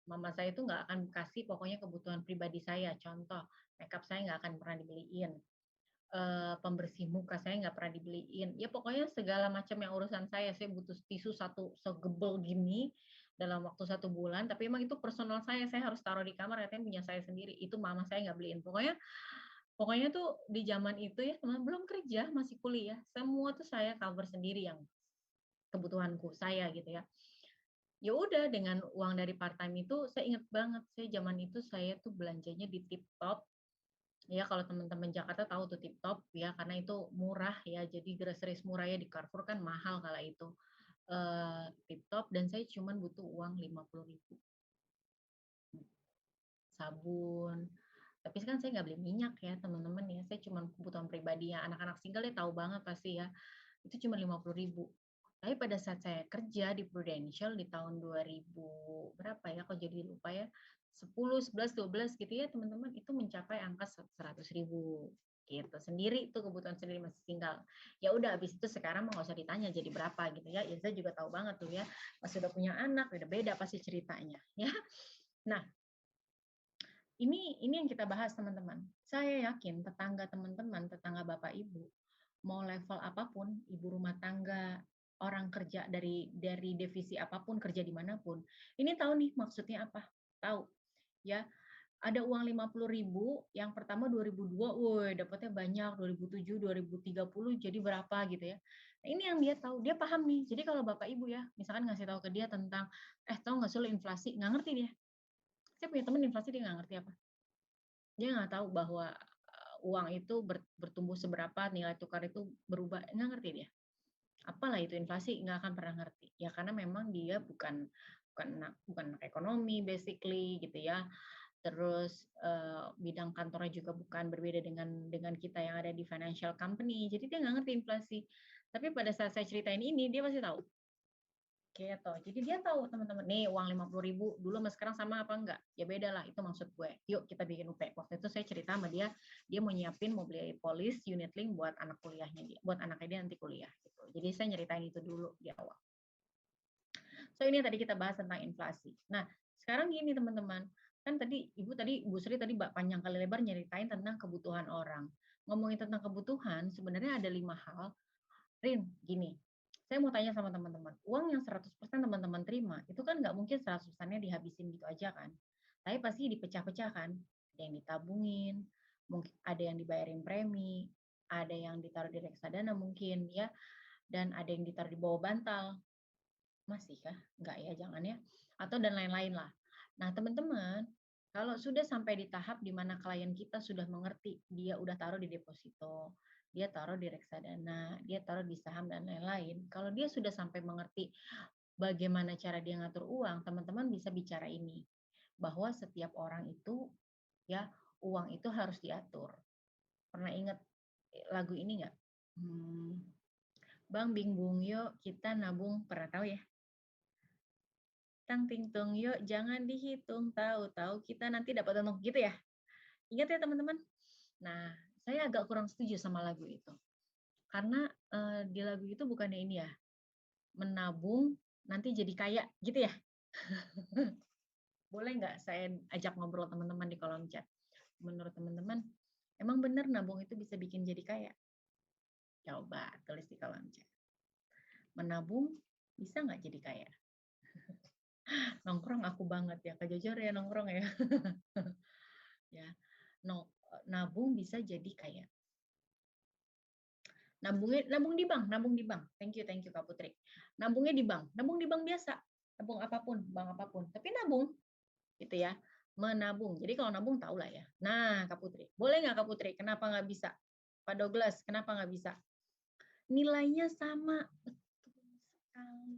Mama saya itu nggak akan kasih pokoknya kebutuhan pribadi saya, contoh makeup saya nggak akan pernah dibeliin, pembersih muka saya nggak pernah dibeliin, ya pokoknya segala macam yang urusan saya butuh tisu satu segebel gini dalam waktu 1 bulan, tapi emang itu personal saya harus taruh di kamar, katanya punya saya sendiri, itu mama saya nggak beliin. Pokoknya Pokoknya tuh di zaman itu ya teman belum kerja, masih kuliah, semua tuh saya cover sendiri yang kebutuhanku saya gitu ya. Ya udah dengan uang dari part time itu saya ingat banget saya zaman itu saya tuh belanjanya di Tip Top. Ya kalau teman-teman Jakarta tahu tuh Tip Top ya karena itu murah ya. Jadi groceries murah ya di Carrefour kan mahal kala itu. Tip Top dan saya cuma butuh uang 50.000 sabun. Tapi kan saya nggak beli minyak ya teman-teman ya. Saya cuma kebutuhan pribadi ya. Anak-anak single ya tahu banget pasti ya. Itu cuma 50.000. Tapi pada saat saya kerja di Prudential di tahun 2000 berapa ya? Kok jadi lupa ya? 10, 11, 12 gitu ya teman-teman. Itu mencapai angka 100.000 gitu. Sendiri itu kebutuhan sendiri masih single. Ya udah habis itu sekarang mau nggak usah ditanya jadi berapa gitu ya. Ya saya juga tahu banget tuh ya. Pas sudah punya anak udah beda pasti ceritanya ya. Nah, ini yang kita bahas teman-teman. Saya yakin tetangga teman-teman, tetangga Bapak Ibu, mau level apapun, ibu rumah tangga, orang kerja dari divisi apapun, kerja dimanapun, ini tahu nih maksudnya apa? Tahu ya. Ada uang 50.000, yang pertama 2002, woi dapatnya banyak, 2007, 2030 jadi berapa gitu ya. Nah, ini yang dia tahu, dia paham nih. Jadi kalau Bapak Ibu ya, misalkan ngasih tahu ke dia tentang, tahu nggak sih lo inflasi, nggak ngerti dia. Saya punya teman inflasi dia nggak ngerti apa. Dia nggak tahu bahwa uang itu bertumbuh seberapa, nilai tukar itu berubah, nggak ngerti dia. Apalah itu inflasi, nggak akan pernah ngerti. Ya karena memang dia bukan anak ekonomi basically gitu ya. Terus bidang kantornya juga bukan berbeda dengan kita yang ada di financial company. Jadi dia nggak ngerti inflasi. Tapi pada saat saya ceritain ini dia pasti tahu. Gitu. Jadi dia tahu teman-teman, nih uang 50.000 dulu sama sekarang sama apa enggak? Ya beda lah, itu maksud gue. Yuk kita bikin UP. Waktu itu saya cerita sama dia, dia mau nyiapin mau beli polis unit link buat anak kuliahnya dia, buat anaknya dia nanti kuliah gitu. Jadi saya nyeritain itu dulu di awal. So ini tadi kita bahas tentang inflasi. Nah, sekarang gini teman-teman, kan tadi Bu Sri tadi panjang kali lebar nyeritain tentang kebutuhan orang. Ngomongin tentang kebutuhan, sebenarnya ada 5 hal. Rin, gini, saya mau tanya sama teman-teman, uang yang 100% teman-teman terima, itu kan nggak mungkin 100%-nya dihabisin gitu aja kan. Tapi pasti dipecah-pecah kan. Ada yang ditabungin, mungkin ada yang dibayarin premi, ada yang ditaruh di reksadana mungkin ya, dan ada yang ditaruh di bawah bantal. Masih kah? Enggak ya, jangan ya. Atau dan lain-lain lah. Nah, teman-teman, kalau sudah sampai di tahap di mana klien kita sudah mengerti, dia udah taruh di deposito, dia taruh di reksadana, dia taruh di saham dan lain-lain. Kalau dia sudah sampai mengerti bagaimana cara dia ngatur uang, teman-teman bisa bicara ini. Bahwa setiap orang itu ya uang itu harus diatur. Pernah ingat lagu ini nggak? Bang bingung yuk kita nabung, pernah tahu ya? Tang ting tung yuk jangan dihitung, tahu-tahu kita nanti dapat untung gitu ya. Ingat ya teman-teman. Nah, saya agak kurang setuju sama lagu itu. Karena di lagu itu bukannya ini ya, menabung nanti jadi kaya gitu ya. Boleh nggak saya ajak ngobrol teman-teman di kolom chat? Menurut teman-teman, emang benar nabung itu bisa bikin jadi kaya? Coba tulis di kolom chat. Menabung bisa nggak jadi kaya? Nongkrong aku banget ya, Kak Jojor ya nongkrong ya. Ya, nabung bisa jadi kaya. Nabung di bank. Thank you Kak Putri. Nabungnya di bank biasa, nabung apapun, bank apapun. Tapi nabung, gitu ya, menabung. Jadi kalau nabung tahu lah ya. Nah, Kak Putri, boleh nggak Kak Putri? Kenapa nggak bisa? Pak Douglas, kenapa nggak bisa? Nilainya sama, betul sekali.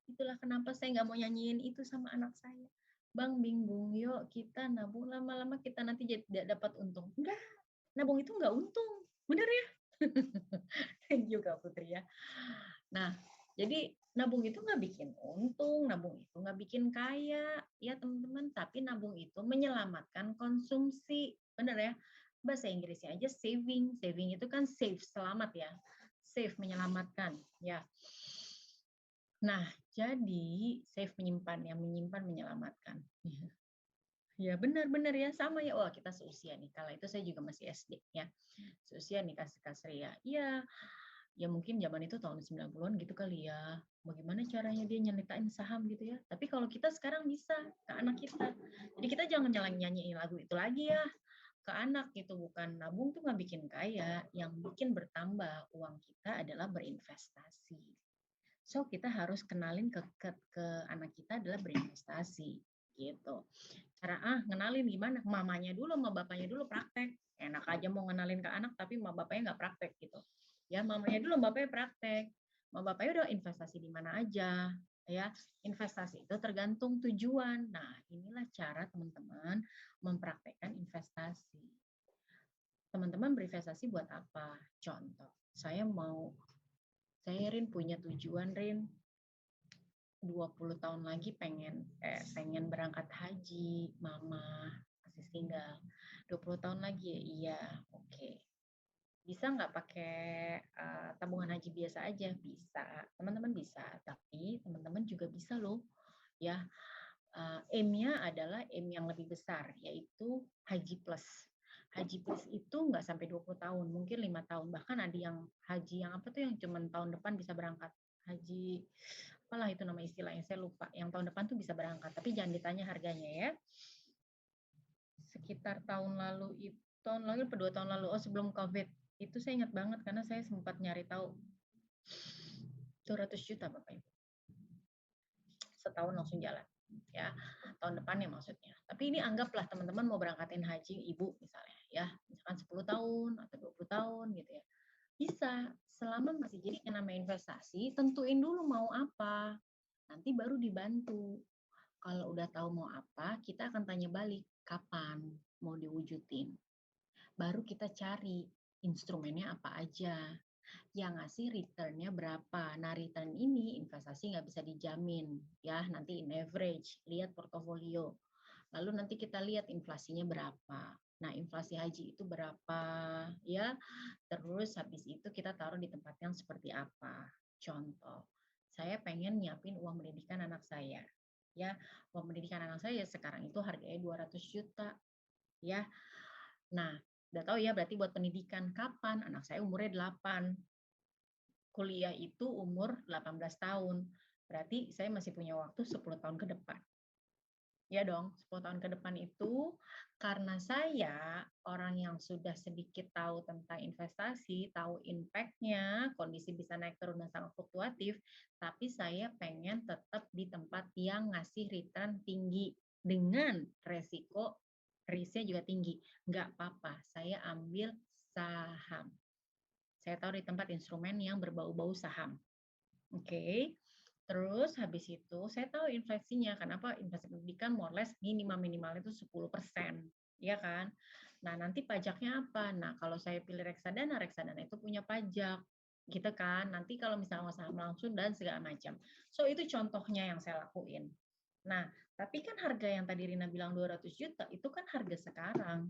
Itulah kenapa saya nggak mau nyanyiin itu sama anak saya. Bang bingung, yuk kita nabung lama-lama kita nanti dapat untung. Enggak, nabung itu nggak untung, bener ya? Thank you Kak Putri ya. Nah, jadi nabung itu nggak bikin untung, nabung itu nggak bikin kaya, ya teman-teman. Tapi nabung itu menyelamatkan konsumsi, bener ya? Bahasa Inggrisnya aja saving. Saving itu kan save, selamat ya. Save, menyelamatkan, ya. Nah, jadi save menyimpan, yang menyimpan menyelamatkan. Ya benar-benar ya sama ya. Wah kita seusia nih. Kala itu saya juga masih SD ya. Seusia nih Kak ya. Iya. Ya mungkin zaman itu tahun 90-an gitu kali ya. Bagaimana caranya dia nyeritain saham gitu ya. Tapi kalau kita sekarang bisa ke anak kita. Jadi kita jangan nyanyiin lagu itu lagi ya. Ke anak gitu. Bukan nabung tuh nggak bikin kaya. Yang bikin bertambah uang kita adalah berinvestasi. So kita harus kenalin ke anak kita adalah berinvestasi gitu. Cara ngenalin gimana? Mamanya dulu sama bapaknya dulu praktek. Enak aja mau ngenalin ke anak tapi sama bapaknya nggak praktek gitu. Ya mamanya dulu bapaknya praktek. Sama bapaknya udah investasi di mana aja. Ya, investasi itu tergantung tujuan. Nah, inilah cara teman-teman mempraktekkan investasi. Teman-teman berinvestasi buat apa? Contoh, saya Rin punya tujuan Rin 20 tahun lagi pengen berangkat haji, mama masih single. 20 tahun lagi ya, iya, oke. Bisa nggak pakai tabungan haji biasa aja? Bisa, teman-teman bisa. Tapi teman-teman juga bisa loh, ya. Aim-nya adalah aim yang lebih besar, yaitu haji plus. Haji plus itu nggak sampai 20 tahun, mungkin 5 tahun. Bahkan ada yang haji yang apa tuh yang cuma tahun depan bisa berangkat. Haji apalah itu nama istilahnya, saya lupa. Yang tahun depan tuh bisa berangkat, tapi jangan ditanya harganya ya. Sekitar tahun lalu atau 2 tahun lalu, sebelum COVID, itu saya ingat banget karena saya sempat nyari tahu 200 juta Bapak Ibu. Setahun langsung jalan. Ya, tahun depan ya maksudnya. Tapi ini anggaplah teman-teman mau berangkatin haji ibu misalnya ya, misalkan 10 tahun atau 20 tahun gitu ya. Bisa, selama masih jadi yang namanya investasi, tentuin dulu mau apa. Nanti baru dibantu. Kalau udah tahu mau apa, kita akan tanya balik, kapan mau diwujudin. Baru kita cari instrumennya apa aja, yang ngasih return-nya berapa. Nah, return ini investasi nggak bisa dijamin, ya. Nanti in average, lihat portofolio. Lalu nanti kita lihat inflasinya berapa. Nah, inflasi haji itu berapa, ya. Terus habis itu kita taruh di tempat yang seperti apa. Contoh, saya pengen nyiapin uang pendidikan anak saya. Ya, uang pendidikan anak saya sekarang itu harganya 200 juta. Ya, nah, udah tahu ya berarti buat pendidikan kapan? Anak saya umurnya 8. Kuliah itu umur 18 tahun. Berarti saya masih punya waktu 10 tahun ke depan. Ya dong, 10 tahun ke depan itu karena saya orang yang sudah sedikit tahu tentang investasi, tahu impact-nya, kondisi bisa naik turun dan sangat fluktuatif, tapi saya pengen tetap di tempat yang ngasih return tinggi dengan resiko risknya juga tinggi. Nggak apa-apa, saya ambil saham. Saya taruh di tempat instrumen yang berbau-bau saham. Oke. Terus habis itu saya tahu inflasinya. Kenapa? Inflasi pendidikan more or less minimal itu 10%, ya kan? Nah, nanti pajaknya apa? Nah, kalau saya pilih reksadana itu punya pajak. Gitu kan. Nanti kalau misalnya saham langsung dan segala macam. So, itu contohnya yang saya lakuin. Nah, tapi kan harga yang tadi Rina bilang 200 juta, itu kan harga sekarang.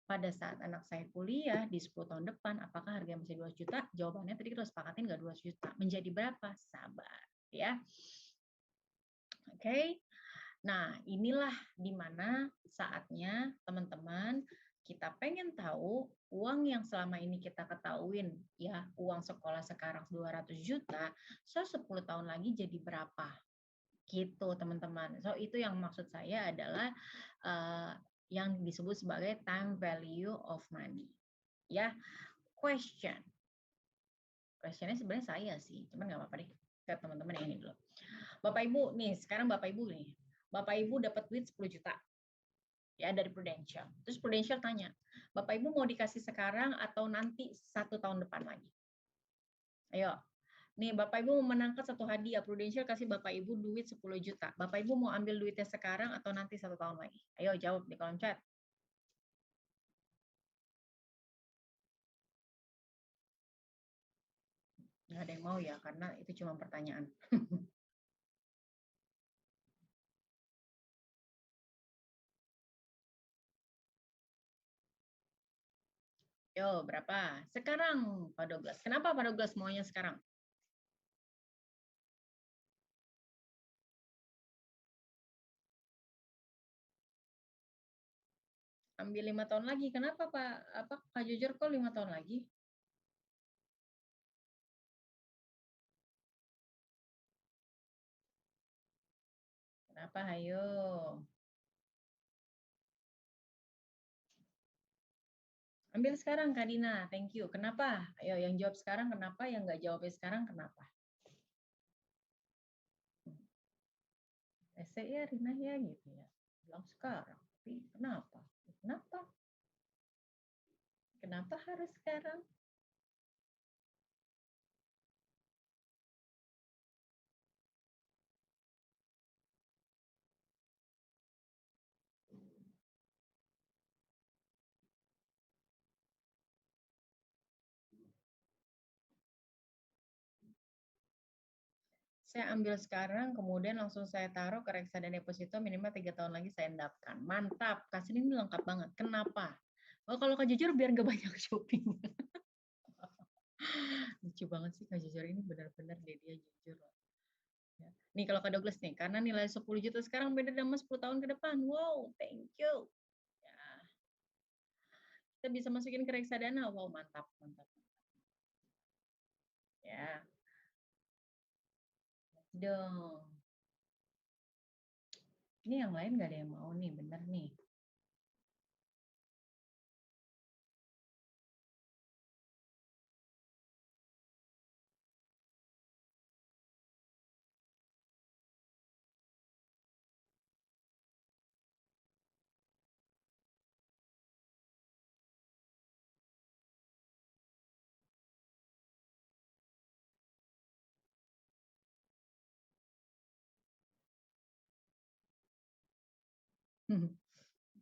Pada saat anak saya kuliah di 10 tahun depan, apakah harganya masih 200 juta? Jawabannya tadi kita sepakatin nggak 200 juta. Menjadi berapa? Sabar. Ya. Oke. Nah, inilah dimana saatnya teman-teman kita pengen tahu uang yang selama ini kita ketahuin ya, uang sekolah sekarang 200 juta, so 10 tahun lagi jadi berapa? Gitu, teman-teman. So itu yang maksud saya adalah yang disebut sebagai time value of money. Ya, question. Questionnya sebenarnya saya sih, cuman nggak apa-apa deh ke teman-teman yang ini dulu. Bapak Ibu nih, sekarang Bapak Ibu nih. Bapak Ibu dapat duit 10 juta ya dari Prudential. Terus Prudential tanya, Bapak Ibu mau dikasih sekarang atau nanti 1 tahun depan lagi? Ayo. Nih, Bapak Ibu mau menangkap satu hadiah. Prudential kasih Bapak Ibu duit 10 juta. Bapak Ibu mau ambil duitnya sekarang atau nanti 1 tahun lagi? Ayo jawab di kolom chat. Nggak ada yang mau ya, karena itu cuma pertanyaan. Yo, berapa? Sekarang, Pak Douglas. Kenapa Pak Douglas maunya sekarang? Ambil 5 tahun lagi. Kenapa Pak Jujur kok 5 tahun lagi? Kenapa? Ayo. Ambil sekarang, Kak Dina. Thank you. Kenapa? Ayo, yang jawab sekarang kenapa? Yang nggak jawabnya sekarang kenapa? rese ya Rina ya gitu ya. Bilang sekarang, tapi kenapa? Kenapa? Kenapa harus sekarang? Saya ambil sekarang, kemudian langsung saya taruh ke reksadana deposito minimal 3 tahun lagi saya endapkan. Mantap, Kak Sini ini lengkap banget. Kenapa? Oh, kalau Kak Jujur biar nggak banyak shopping. Lucu banget sih Kak Jujur ini benar-benar dia jujur. Ya. Nih kalau Kak Douglas nih, karena nilai 10 juta sekarang beda sama 10 tahun ke depan. Wow, thank you. Ya. Kita bisa masukin ke reksadana. Wow, mantap, mantap. Ya. Dong. Ini yang lain nggak ada yang mau nih, bener nih.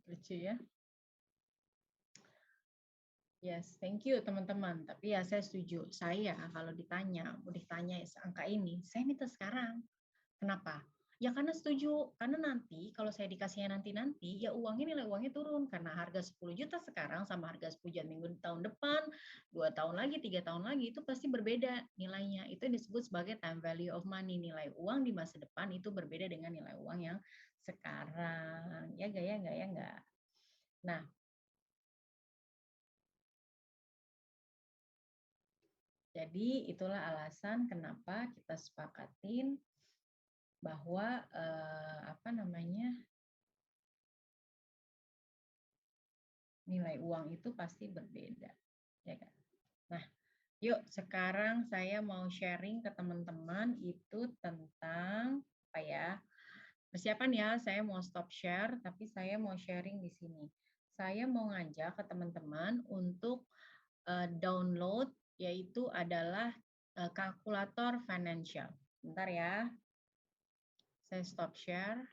Lucu ya. Yes, thank you teman-teman. Tapi ya saya setuju. Saya kalau ditanya, mau ditanya angka ini, saya minta sekarang. Kenapa? Ya karena setuju. Karena nanti kalau saya dikasihnya nanti-nanti, ya uangnya nilai uangnya turun. Karena harga 10 juta sekarang sama harga 10 juta minggu tahun depan, 2 tahun lagi, 3 tahun lagi, itu pasti berbeda nilainya. Itu disebut sebagai time value of money. Nilai uang di masa depan itu berbeda dengan nilai uang yang sekarang. Ya enggak, ya enggak, ya enggak. Nah, jadi itulah alasan kenapa kita sepakatin bahwa nilai uang itu pasti berbeda, ya kan? Nah, yuk sekarang saya mau sharing ke teman-teman itu tentang apa ya? Persiapan ya, saya mau stop share, tapi saya mau sharing di sini. Saya mau ngajak ke teman-teman untuk download, yaitu adalah kalkulator financial. Bentar ya, saya stop share.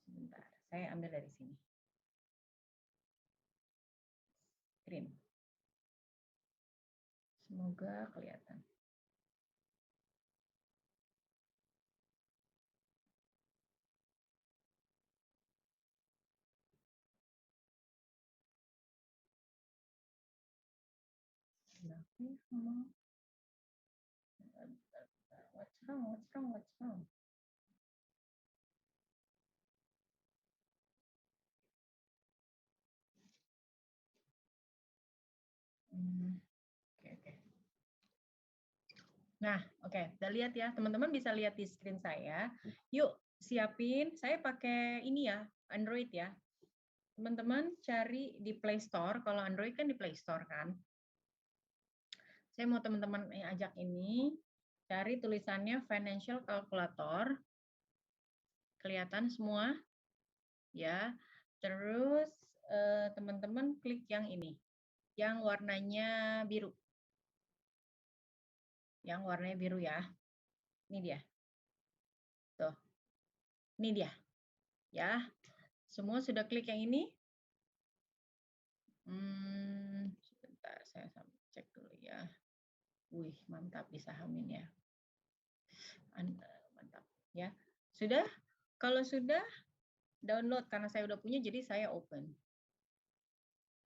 Sebentar, saya ambil dari sini. Screen. Semoga kelihatan. What's wrong? What's wrong? What's wrong? Oke, oke. Nah, oke, udah lihat ya, teman-teman bisa lihat di screen saya. Yuk, siapin. Saya pakai ini ya, Android ya. Teman-teman cari di Play Store. Kalau Android kan di Play Store kan. Saya mau teman-teman ajak ini cari tulisannya Financial Calculator. Kelihatan semua? Ya. Terus teman-teman klik yang ini. Yang warnanya biru. Yang warnanya biru ya. Ini dia. Tuh. Ini dia. Ya. Semua sudah klik yang ini? Sebentar, saya sampai cek dulu ya. Wih, mantap disahamin ya. Mantap ya. Sudah? Kalau sudah, download karena saya udah punya, jadi saya open.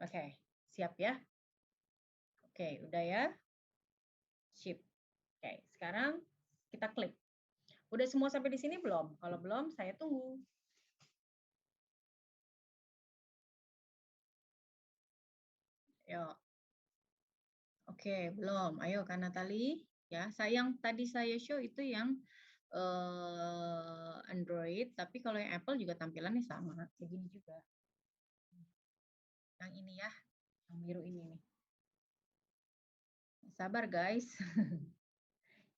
Oke, siap ya? Oke, udah ya? Sip. Oke, sekarang kita klik. Udah semua sampai di sini belum? Kalau belum, saya tunggu. Yuk. Oke, belum. Ayo Kak Natali. Ya, sayang tadi saya show itu yang Android, tapi kalau yang Apple juga tampilannya sama, kayak gini juga. Yang ini ya, yang biru ini nih. Sabar guys.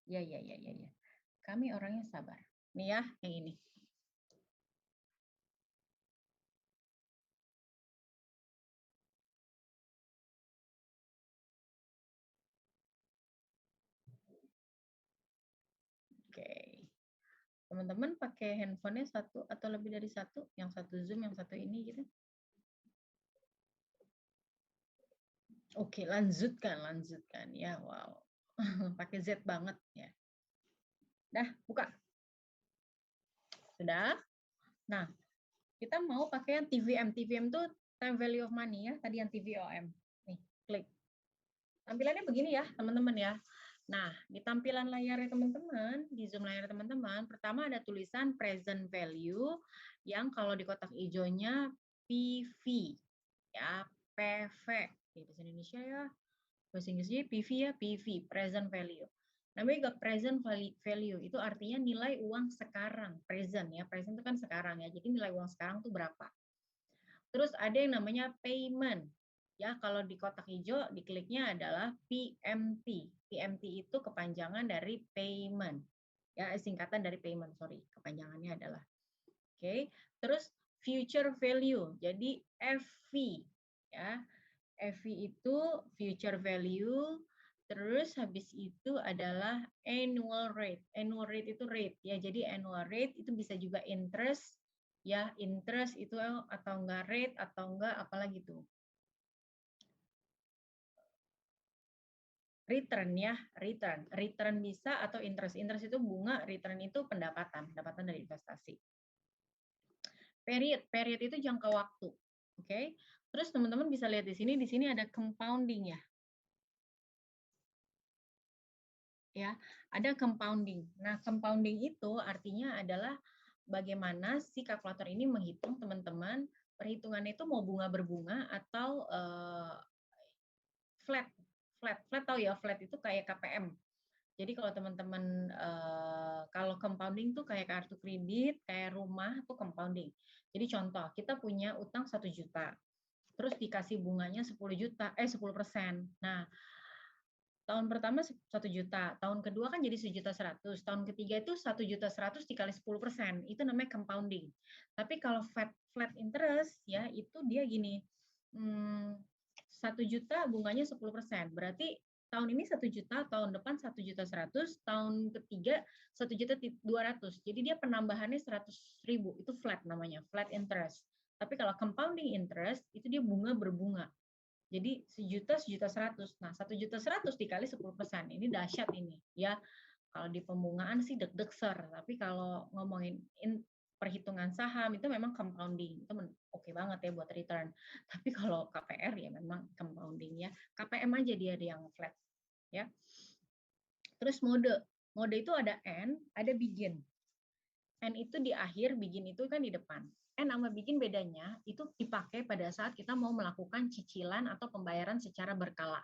Ya. Kami orangnya sabar. Nih ya, yang ini. Oke. Teman-teman pakai handphonenya satu atau lebih dari satu? Yang satu Zoom, yang satu ini gitu? Oke, lanjutkan. Ya, wow. Pakai Z banget ya. Dah, buka. Sudah? Nah, kita mau pakai yang TVM. TVM itu time value of money ya, tadi yang TVOM. Nih, klik. Tampilannya begini ya, teman-teman ya. Nah, di tampilan layarnya teman-teman, di zoom layar teman-teman, pertama ada tulisan present value yang kalau di kotak hijaunya PV ya, PV. Bahasa Indonesia ya. Bahasa Inggrisnya PV ya, PV, present value. Namanya juga present value, itu artinya nilai uang sekarang, present ya. Present itu kan sekarang ya. Jadi nilai uang sekarang tuh berapa? Terus ada yang namanya payment. Ya, kalau di kotak hijau dikliknya adalah PMT. PMT itu kepanjangan dari payment. Ya, singkatan dari payment, sorry. Kepanjangannya adalah. Oke. Terus future value. Jadi FV ya. FV itu future value. Terus habis itu adalah annual rate. Annual rate itu rate ya. Jadi annual rate itu bisa juga interest ya, interest itu atau enggak rate atau enggak apalagi tuh. Return ya, return. Return bisa atau interest. Interest itu bunga, return itu pendapatan, pendapatan dari investasi. Period, period itu jangka waktu. Oke. Terus teman-teman bisa lihat di sini ada compounding ya. Ya, ada compounding. Nah, compounding itu artinya adalah bagaimana si kalkulator ini menghitung teman-teman perhitungannya itu mau bunga berbunga atau flat. Flat tahu ya, flat itu kayak KPM. Jadi kalau teman-teman kalau compounding tuh kayak kartu kredit, kayak rumah tuh compounding. Jadi contoh, kita punya utang 1 juta. Terus dikasih bunganya 10 juta, 10%. Nah, tahun pertama 1 juta, tahun kedua kan jadi 1.100.000, tahun ketiga itu 1.100.000 dikali 10%, itu namanya compounding. Tapi kalau flat interest ya itu dia gini, 1 juta bunganya 10%, berarti tahun ini 1 juta, tahun depan 1.100.000, tahun ketiga 1.200.000. Jadi dia penambahannya 100.000, itu flat namanya, flat interest. Tapi kalau compounding interest itu dia bunga berbunga. Jadi 1.100.000. Nah, 1.100.000 dikali 10%. Ini dahsyat ini, ya. Kalau di pembungaan sih deg-degser, tapi kalau ngomongin perhitungan saham itu memang compounding. Itu oke banget ya buat return. Tapi kalau KPR ya memang compounding ya. KPM aja dia ada yang flat, ya. Terus mode. Mode itu ada end, ada begin. End itu di akhir, begin itu kan di depan. End sama begin bedanya itu dipakai pada saat kita mau melakukan cicilan atau pembayaran secara berkala.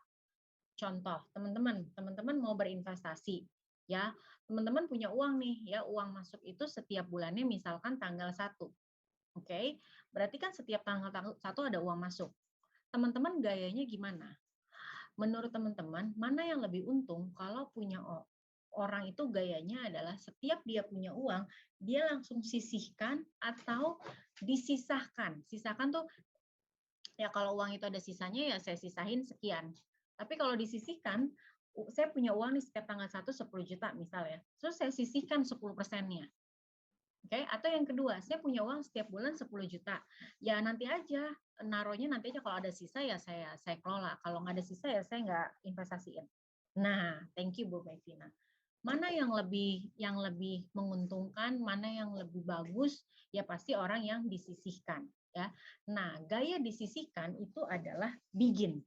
Contoh, teman-teman mau berinvestasi, ya, teman-teman punya uang nih, ya, uang masuk itu setiap bulannya misalkan tanggal 1. Oke, berarti kan setiap tanggal 1 ada uang masuk. Teman-teman gayanya gimana? Menurut teman-teman, mana yang lebih untung kalau punya orang itu gayanya adalah setiap dia punya uang, dia langsung sisihkan atau disisahkan. Sisahkan tuh, ya kalau uang itu ada sisanya, ya saya sisahin sekian. Tapi kalau disisihkan, saya punya uang nih setiap tanggal 1 10 juta misalnya. Terus saya sisihkan 10%-nya. Oke, atau yang kedua, saya punya uang setiap bulan 10 juta. Ya nanti aja, naruhnya nanti aja kalau ada sisa ya saya kelola. Kalau nggak ada sisa ya saya nggak investasiin. Nah, thank you Bu Mevina. Mana yang lebih menguntungkan, mana yang lebih bagus, ya pasti orang yang disisihkan, ya. Nah, gaya disisihkan itu adalah begin.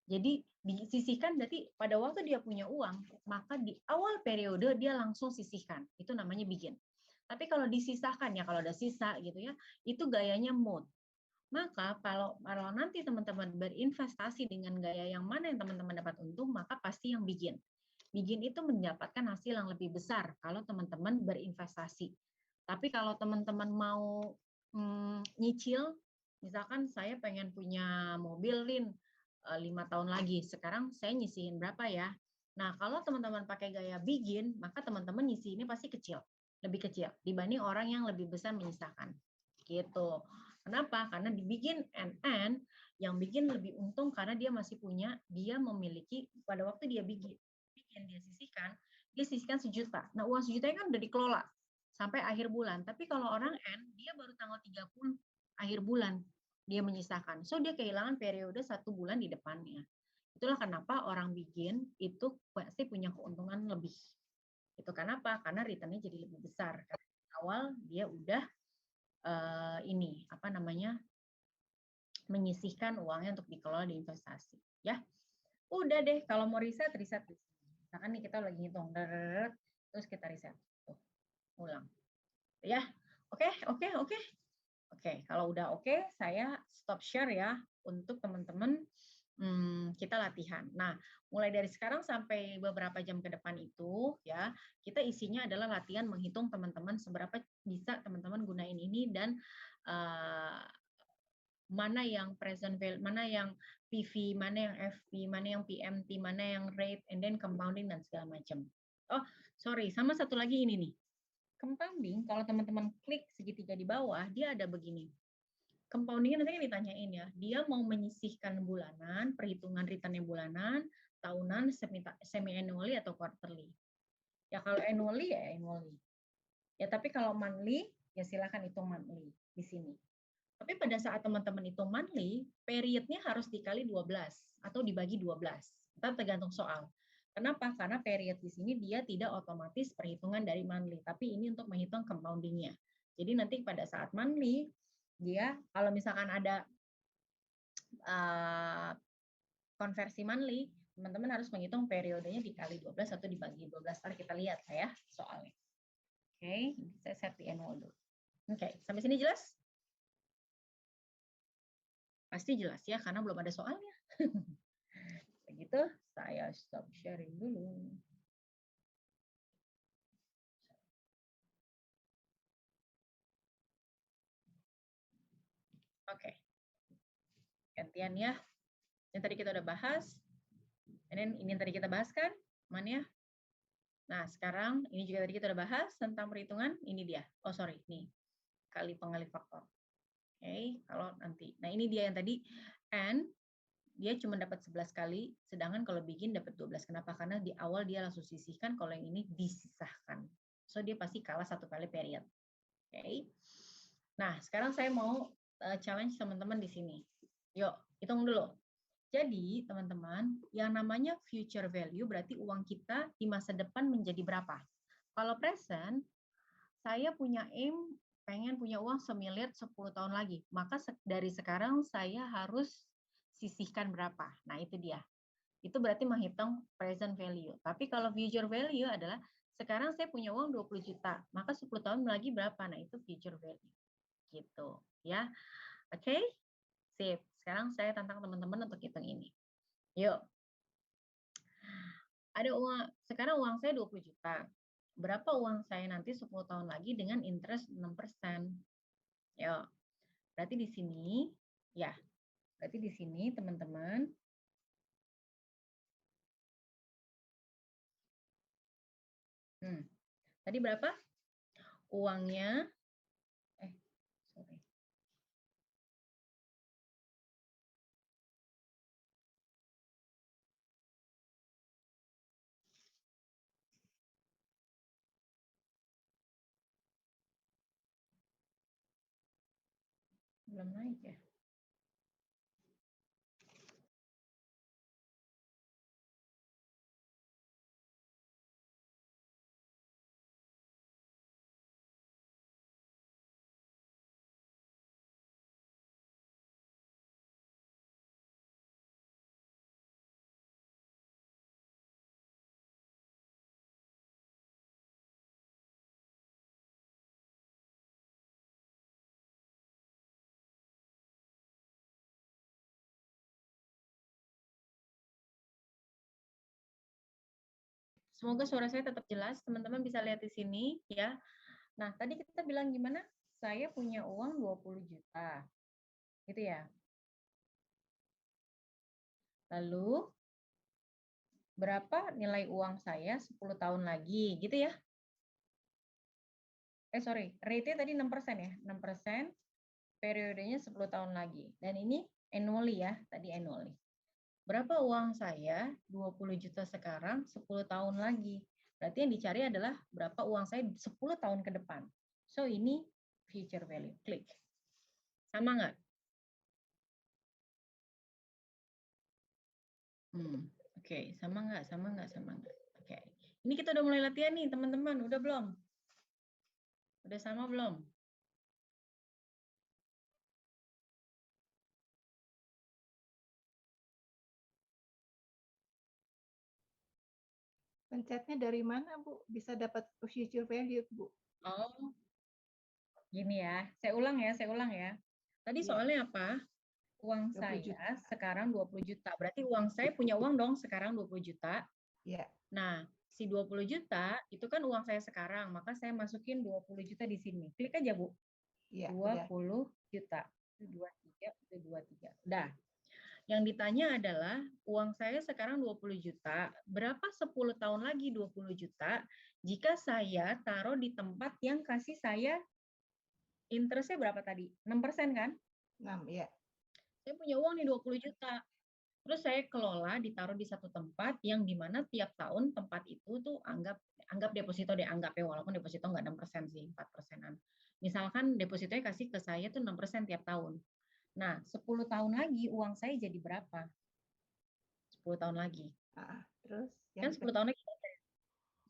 Jadi disisihkan berarti pada waktu dia punya uang, maka di awal periode dia langsung sisihkan. Itu namanya begin. Tapi kalau disisahkan ya, kalau ada sisa gitu ya, itu gayanya mode. Maka kalau nanti teman-teman berinvestasi dengan gaya yang mana yang teman-teman dapat untung, maka pasti yang begin. Begin itu mendapatkan hasil yang lebih besar kalau teman-teman berinvestasi. Tapi kalau teman-teman mau nyicil, misalkan saya pengen punya mobil Lin 5 tahun lagi, sekarang saya nyisihin berapa ya? Nah, kalau teman-teman pakai gaya begin, maka teman-teman nyisihinnya pasti kecil. lebih kecil dibanding orang yang lebih besar menyisakan. Gitu. Kenapa? Karena dibikin NN yang bikin lebih untung karena dia memiliki pada waktu dia bikin dia sisihkan 1 juta. Nah, uang 1 juta kan udah dikelola sampai akhir bulan. Tapi kalau orang N, dia baru tanggal 30 akhir bulan dia menyisakan. So, dia kehilangan periode 1 bulan di depannya. Itulah kenapa orang bikin itu pasti punya keuntungan lebih. Itu kenapa? Karena returnnya jadi lebih besar. Karena di awal dia udah menyisihkan uangnya untuk dikelola di investasi. Ya, udah deh. Kalau mau riset. Misalkan nih kita lagi ngitung, terus kita riset. Tuh, ulang. Ya, oke. Oke, kalau udah oke, saya stop share ya untuk teman-teman kita latihan. Nah, mulai dari sekarang sampai beberapa jam ke depan itu ya, kita isinya adalah latihan menghitung teman-teman seberapa bisa teman-teman gunain ini dan mana yang present value, mana yang PV, mana yang FV, mana yang PMT, mana yang rate, and then compounding dan segala macam. Oh, sorry, sama satu lagi ini nih. Compounding, kalau teman-teman klik segitiga di bawah, dia ada begini. Compounding nanti kan ditanyain ya, dia mau menyisihkan bulanan, perhitungan returnnya bulanan, tahunan, semi-annually atau quarterly. Ya kalau annually ya annually. Ya tapi kalau monthly, ya silakan hitung monthly di sini. Tapi pada saat teman-teman hitung monthly, periodnya harus dikali 12 atau dibagi 12. Tetap tergantung soal. Kenapa? Karena period di sini dia tidak otomatis perhitungan dari monthly, tapi ini untuk menghitung compoundingnya. Jadi nanti pada saat monthly, dia kalau misalkan ada konversi monthly, teman-teman harus menghitung periodenya dikali 12 atau dibagi 12. Ntar kita lihat ya soalnya. Oke, saya set di annual dulu. Oke, sampai sini jelas? Pasti jelas ya, karena belum ada soalnya. Begitu, saya stop sharing dulu. Oke. Gantian ya. Yang tadi kita udah bahas. Dan ini yang tadi kita bahas kan? Mana ya? Nah, sekarang ini juga tadi kita udah bahas tentang perhitungan. Ini dia. Oh, sorry. Nih. Kali pengali faktor. Oke, kalau nanti. Nah, ini dia yang tadi. N, dia cuma dapat 11 kali, sedangkan kalau bikin dapat 12. Kenapa? Karena di awal dia langsung sisihkan, kalau yang ini disisahkan. So, dia pasti kalah 1 kali period. Oke. Nah, sekarang saya mau challenge teman-teman di sini. Yuk, hitung dulu. Jadi, teman-teman, yang namanya future value berarti uang kita di masa depan menjadi berapa? Kalau present, saya punya aim pengen punya uang 1 miliar 10 tahun lagi. Maka dari sekarang saya harus sisihkan berapa. Nah, itu dia. Itu berarti menghitung present value. Tapi kalau future value adalah sekarang saya punya uang 20 juta, maka 10 tahun lagi berapa? Nah, itu future value. Gitu, ya. Oke? Sip. Sekarang saya tantang teman-teman untuk hitung ini. Yuk. Ada uang, sekarang uang saya 20 juta. Berapa uang saya nanti 10 tahun lagi dengan interest 6%? Yuk. Berarti di sini, ya. Berarti di sini teman-teman. Tadi berapa? Uangnya, sorry. Belum naik ya. Semoga suara saya tetap jelas. Teman-teman bisa lihat di sini ya. Nah, tadi kita bilang gimana? Saya punya uang 20 juta. Gitu ya. Lalu berapa nilai uang saya 10 tahun lagi, gitu ya? rate-nya tadi 6% ya, 6%, periodenya 10 tahun lagi. Dan ini annually ya, tadi annually. Berapa uang saya 20 juta sekarang, 10 tahun lagi. Berarti yang dicari adalah berapa uang saya 10 tahun ke depan. So ini future value, klik. Sama nggak? Oke, sama nggak? Sama nggak? Sama nggak? Oke. Ini kita udah mulai latihan nih, teman-teman. Udah belum? Udah sama belum? Pencetnya dari mana, Bu? Bisa dapat future value, Bu? Oh, gini ya. Saya ulang ya. Tadi Iya. soalnya apa? Uang 20 saya juta. sekarang 20 juta. Berarti uang saya punya uang dong sekarang 20 juta. Iya. Nah, si 20 juta itu kan uang saya sekarang, maka saya masukin 20 juta di sini. Klik aja, Bu. Iya, 20 juta. Itu 23, itu 23. Udah. Yang ditanya adalah uang saya sekarang 20 juta, berapa 10 tahun lagi 20 juta jika saya taruh di tempat yang kasih saya interestnya berapa tadi? 6% kan? 6, ya. Saya punya uang nih 20 juta. Terus saya kelola ditaruh di satu tempat yang dimana tiap tahun tempat itu tuh anggap deposito deh, anggap ya, walaupun deposito nggak 6% sih, 4%-an. Misalkan depositonya kasih ke saya tuh 6% tiap tahun. Nah, 10 tahun lagi uang saya jadi berapa? 10 tahun lagi. Terus? Kan 10 tahun lagi.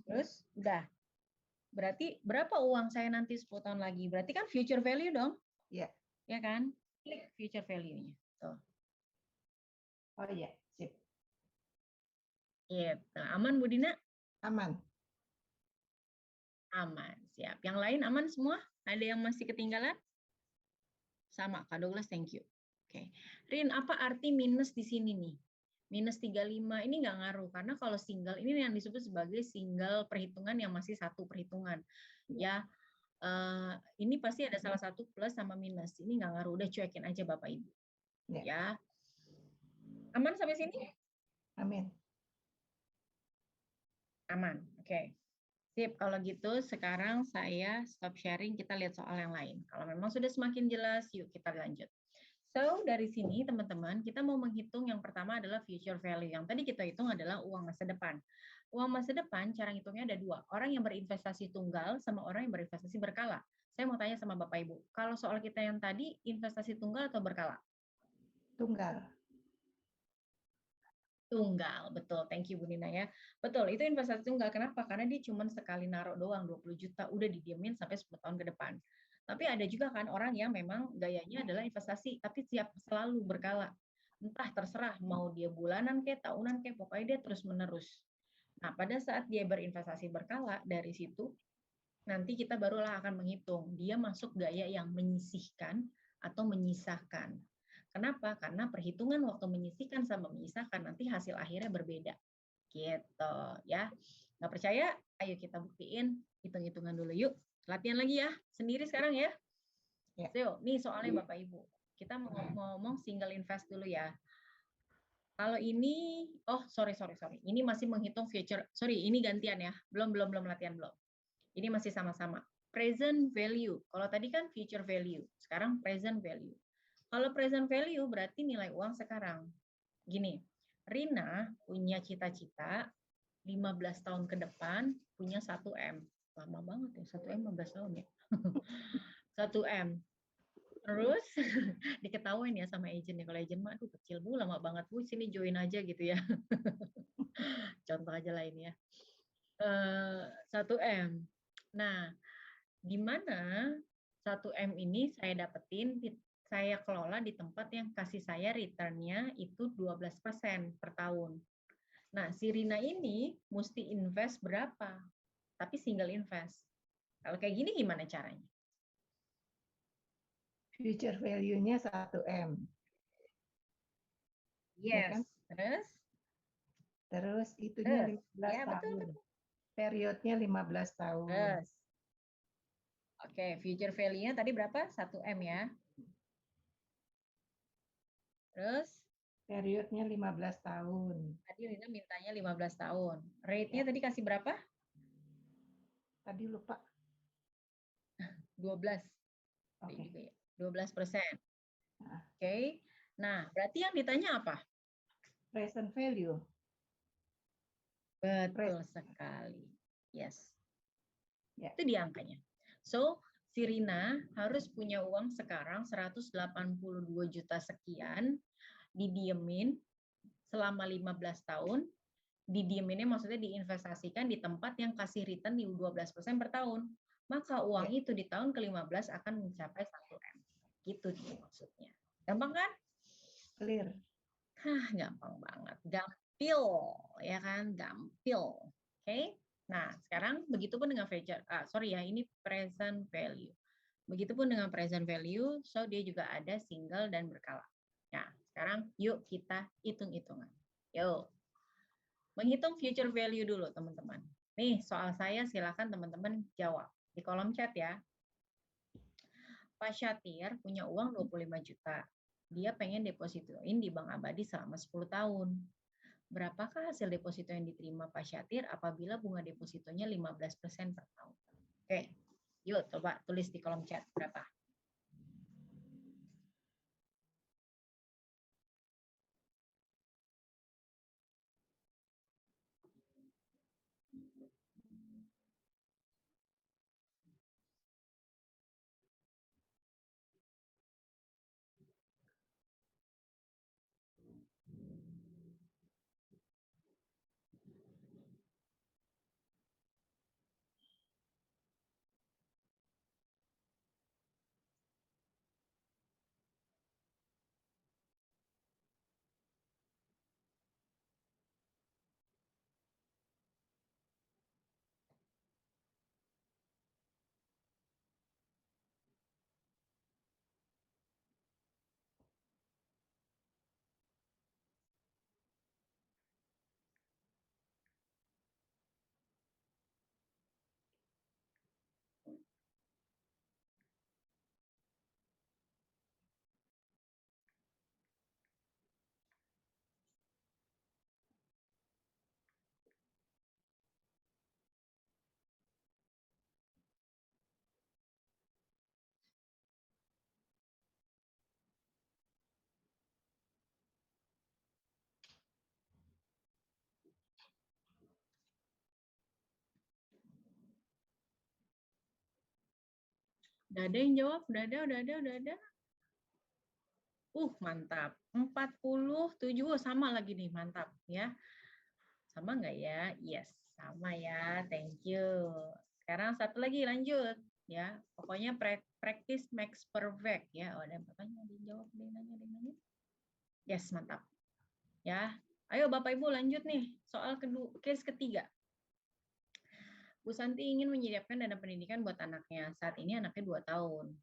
Terus, udah. Berarti berapa uang saya nanti 10 tahun lagi? Berarti kan future value dong? Iya. Ya kan? Klik future value-nya. Tuh. Oh iya, sip. Gitu. Aman, Bu Dina? Aman. Aman, siap. Yang lain aman semua? Ada yang masih ketinggalan? Sama, Kak Douglas, thank you. Oke. Rin, apa arti minus di sini nih? Minus 35 ini nggak ngaruh, karena kalau single ini yang disebut sebagai single perhitungan yang masih satu perhitungan. Ya, ini pasti ada salah satu plus sama minus. Ini nggak ngaruh, udah cuekin aja Bapak Ibu. Ya. Aman sampai sini? Amin. Aman, oke. Sip, kalau gitu sekarang saya stop sharing, kita lihat soal yang lain. Kalau memang sudah semakin jelas, yuk kita lanjut. So, dari sini teman-teman, kita mau menghitung yang pertama adalah future value. Yang tadi kita hitung adalah uang masa depan. Uang masa depan, cara ngitungnya ada dua. Orang yang berinvestasi tunggal sama orang yang berinvestasi berkala. Saya mau tanya sama Bapak Ibu, kalau soal kita yang tadi, investasi tunggal atau berkala? Tunggal. Tunggal, betul. Thank you Bu Nina ya. Betul, itu investasi tunggal. Kenapa? Karena dia cuma sekali naruh doang 20 juta, udah didiemin sampai 10 tahun ke depan. Tapi ada juga kan orang yang memang gayanya adalah investasi, tapi siap selalu berkala. Entah terserah, mau dia bulanan kayak tahunan kayak pokoknya dia terus-menerus. Nah, pada saat dia berinvestasi berkala, dari situ nanti kita barulah akan menghitung dia masuk gaya yang menyisihkan atau menyisahkan. Kenapa? Karena perhitungan waktu menyisihkan sama menyisahkan nanti hasil akhirnya berbeda. Gitu ya. Nggak percaya? Ayo kita buktiin. Hitung-hitungan dulu yuk. Latihan lagi ya. Sendiri sekarang ya. So, nih soalnya Bapak Ibu. Kita mau ngomong single invest dulu ya. Kalau ini, oh sorry. Ini masih menghitung future. Sorry, ini gantian ya. Belum latihan belum. Ini masih sama-sama. Present value. Kalau tadi kan future value. Sekarang present value. Kalau present value berarti nilai uang sekarang. Gini, Rina punya cita-cita 15 tahun ke depan punya 1M. Lama banget ya, 1M 15 tahun ya. 1M. Terus diketawain ya sama agent ya. Kalau agent mah, aduh kecil Bu, lama banget Bu, sini join aja gitu ya. Contoh aja lah ini ya. 1M. Nah, di mana 1M ini saya dapetin, saya kelola di tempat yang kasih saya return-nya itu 12% per tahun. Nah, si Rina ini mesti invest berapa? Tapi single invest. Kalau kayak gini gimana caranya? Future value-nya 1M. Yes. Ya kan? Terus itunya 15 ya, tahun. betul. Periodnya 15 tahun. Terus. Oke, future value-nya tadi berapa? 1M ya. Terus? Periodnya 15 tahun. Tadi Rina mintanya 15 tahun. Rate-nya tadi kasih berapa? Tadi lupa. 12. Oke. Juga ya. 12%. Nah. Oke. Nah, berarti yang ditanya apa? Present value. Betul sekali. Yes. Ya. Itu dia angkanya. So, si Rina harus punya uang sekarang 182 juta sekian, didiemin selama 15 tahun, didieminnya maksudnya diinvestasikan di tempat yang kasih return di 12% per tahun. Maka uang itu di tahun ke-15 akan mencapai 1M. Gitu dia maksudnya. Gampang kan? Clear. Gampang banget. Gampil, ya kan? Gampil. Oke? Nah, sekarang begitupun dengan ini present value. Begitupun dengan present value, so dia juga ada single dan berkala. Nah, sekarang yuk kita hitung-hitungan. Yuk. Menghitung future value dulu, teman-teman. Nih, soal saya silakan teman-teman jawab di kolom chat ya. Pak Syatir punya uang 25 juta. Dia pengen depositoin di Bank Abadi selama 10 tahun. Berapakah hasil deposito yang diterima Pak Syatir apabila bunga depositonya 15% per tahun? Oke, yuk coba tulis di kolom chat berapa. Udah ada yang jawab? Udah ada. Mantap. 47, sama lagi nih, mantap ya. Sama nggak ya? Yes, sama ya. Thank you. Sekarang satu lagi lanjut ya. Pokoknya practice makes perfect ya. Oh, ada yang pertanyaan, ada yang jawab, ada yang nanya. Yes, mantap. Ya. Ayo Bapak Ibu lanjut nih. Soal kedua, case ketiga. Bu Santi ingin menyiapkan dana pendidikan buat anaknya. Saat ini anaknya 2 tahun.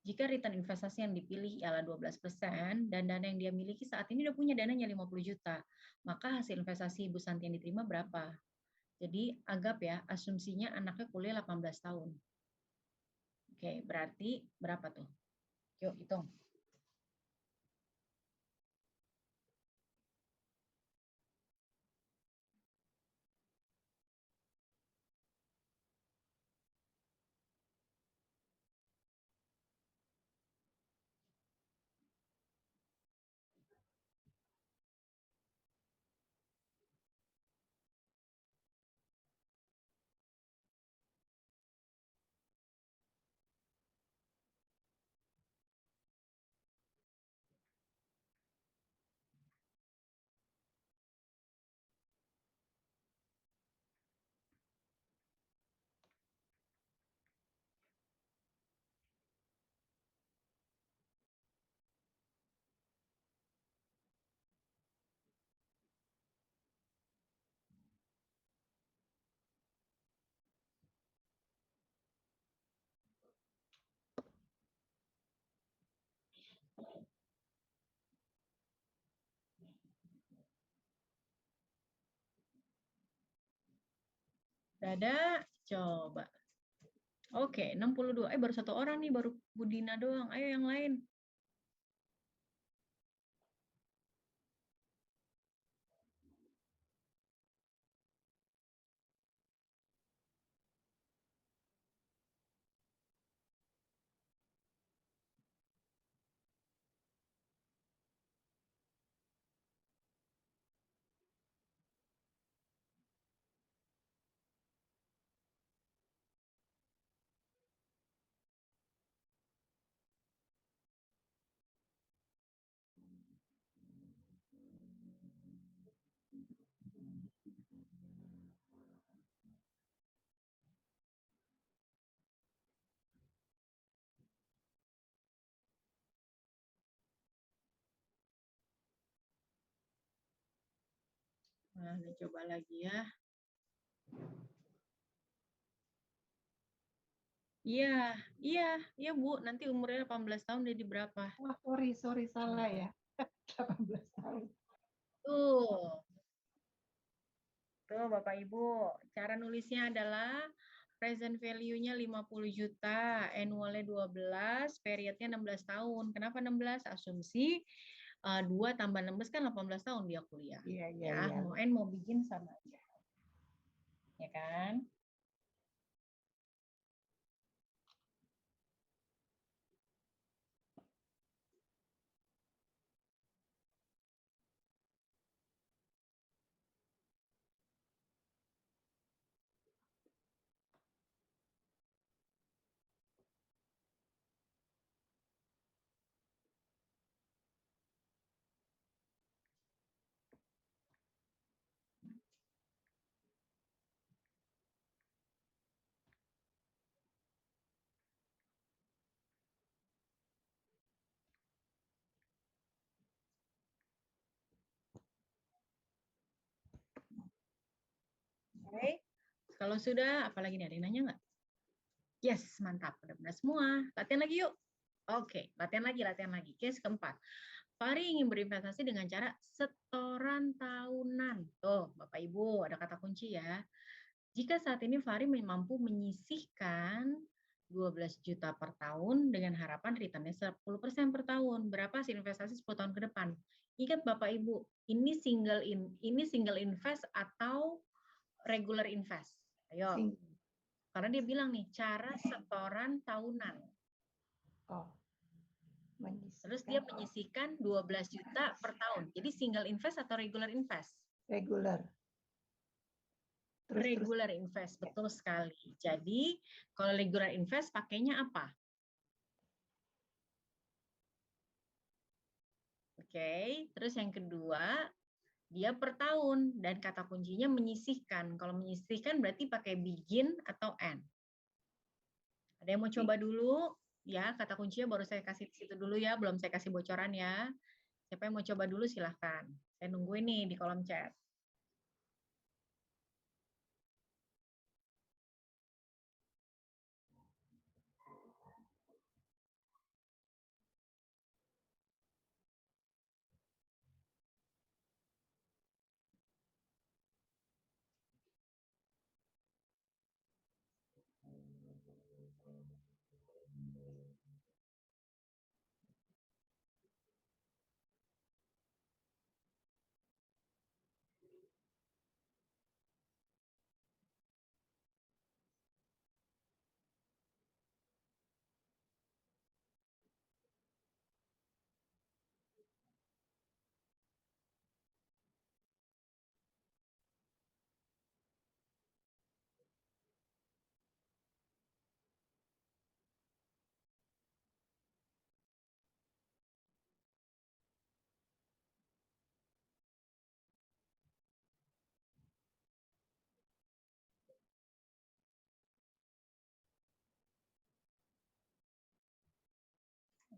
Jika return investasi yang dipilih ialah 12% dan dana yang dia miliki saat ini udah punya dananya 50 juta, maka hasil investasi Ibu Santi yang diterima berapa? Jadi anggap ya, asumsinya anaknya kuliah 18 tahun. Oke, berarti berapa tuh? Yuk hitung. Udah ada? Coba. Oke, 62. Baru satu orang nih, baru Budina doang. Ayo yang lain. Nah, coba lagi ya. Iya Bu. Nanti umurnya 18 tahun jadi berapa? Oh, sorry, salah ya. 18 tahun. Tuh. Tuh Bapak Ibu. Cara nulisnya adalah present value-nya 50 juta, annual-nya 12, period-nya 16 tahun. Kenapa 16? Asumsi 2 tambah 16 kan 18 tahun dia kuliah. Iya. Mau end mau begin sama aja. Ya kan? Oke. Kalau sudah, apalagi nih? Ada yang nanya nggak? Yes, mantap. Benar-benar semua. Latihan lagi yuk. Oke, latihan lagi. Case keempat. Fahri ingin berinvestasi dengan cara setoran tahunan. Tuh, Bapak Ibu, ada kata kunci ya. Jika saat ini Fahri mampu menyisihkan 12 juta per tahun dengan harapan returnnya 10% per tahun. Berapa sih investasi 10 tahun ke depan? Ingat Bapak Ibu, ini single invest atau regular invest. Ayo. Karena dia bilang nih, cara setoran tahunan. Oh. Terus dia menyisihkan 12 juta per tahun. Jadi single invest atau regular invest? Regular. Regular invest, betul sekali. Jadi kalau regular invest pakainya apa? Oke, terus yang kedua, dia per tahun dan kata kuncinya menyisihkan. Kalau menyisihkan berarti pakai begin atau end. Ada yang mau coba dulu? Ya, kata kuncinya baru saya kasih di situ dulu ya, belum saya kasih bocoran ya. Siapa yang mau coba dulu silahkan. Saya nunggu ini di kolom chat.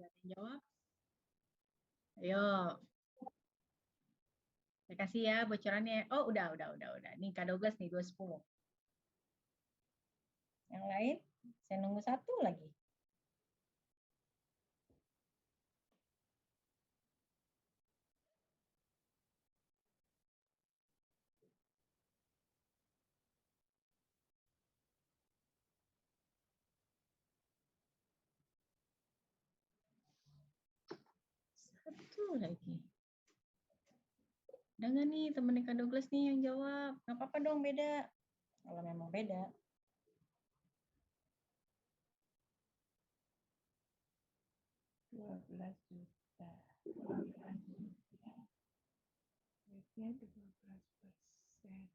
Ada yang jawab? Ayo. Saya kasih ya bocorannya. Oh, udah. Nih K12 nih 210. Yang lain, saya nunggu satu lagi. Satu lagi. Ada nggak nih temen K12 nih yang jawab? Nggak apa-apa dong beda. Kalau memang beda. $12 juta. Rate-nya 12%.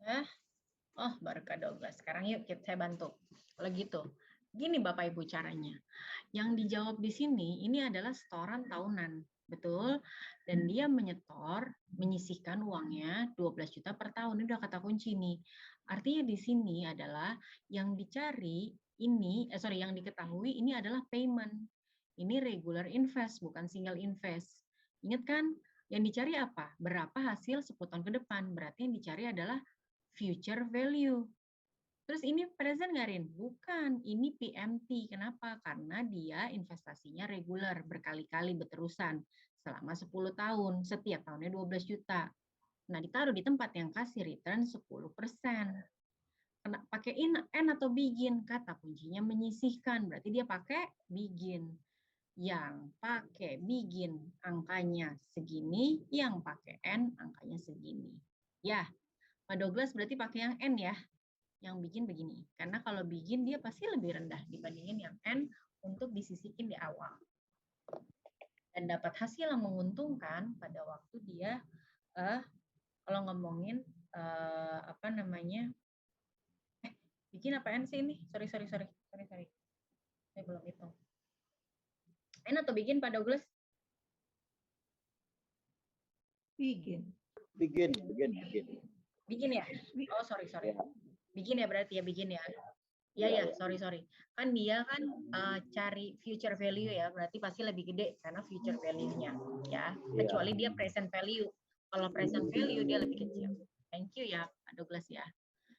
Ya. Oh, baru K12. Sekarang yuk saya bantu. Kalau gitu. Gini Bapak Ibu caranya. Yang dijawab di sini ini adalah setoran tahunan. betul. Dan dia menyisihkan uangnya 12 juta per tahun. Ini udah kata kunci nih. Artinya di sini adalah yang dicari ini, yang diketahui ini adalah payment. Ini regular invest, bukan single invest. Ingat kan, yang dicari apa? Berapa hasil 10 tahun ke depan. Berarti yang dicari adalah future value. Terus ini present nggak, Rin? Bukan, ini PMT. Kenapa? Karena dia investasinya reguler, berkali-kali berterusan selama 10 tahun. Setiap tahunnya 12 juta. Nah, ditaruh di tempat yang kasih return 10%. Pakai N atau begin? Kata kuncinya menyisihkan. Berarti dia pakai begin. Yang pakai begin angkanya segini, yang pakai N angkanya segini. Ya, Pak Douglas berarti pakai yang N ya. Yang bikin begini. Karena kalau bikin dia pasti lebih rendah dibandingin yang N untuk disisikin di awal. Dan dapat hasil yang menguntungkan pada waktu dia kalau ngomongin apa namanya? Bikin apa N sih ini? Sorry. Saya belum hitung. N atau bikin Pak Douglas? Begin. Begin. Bikin ya? Oh, sorry. Bikin ya berarti ya, bikin ya. Ya, sorry. Kan dia kan cari future value ya, berarti pasti lebih gede karena future value-nya ya. Kecuali dia present value. Kalau present value dia lebih kecil. Thank you ya, Pak Douglas ya.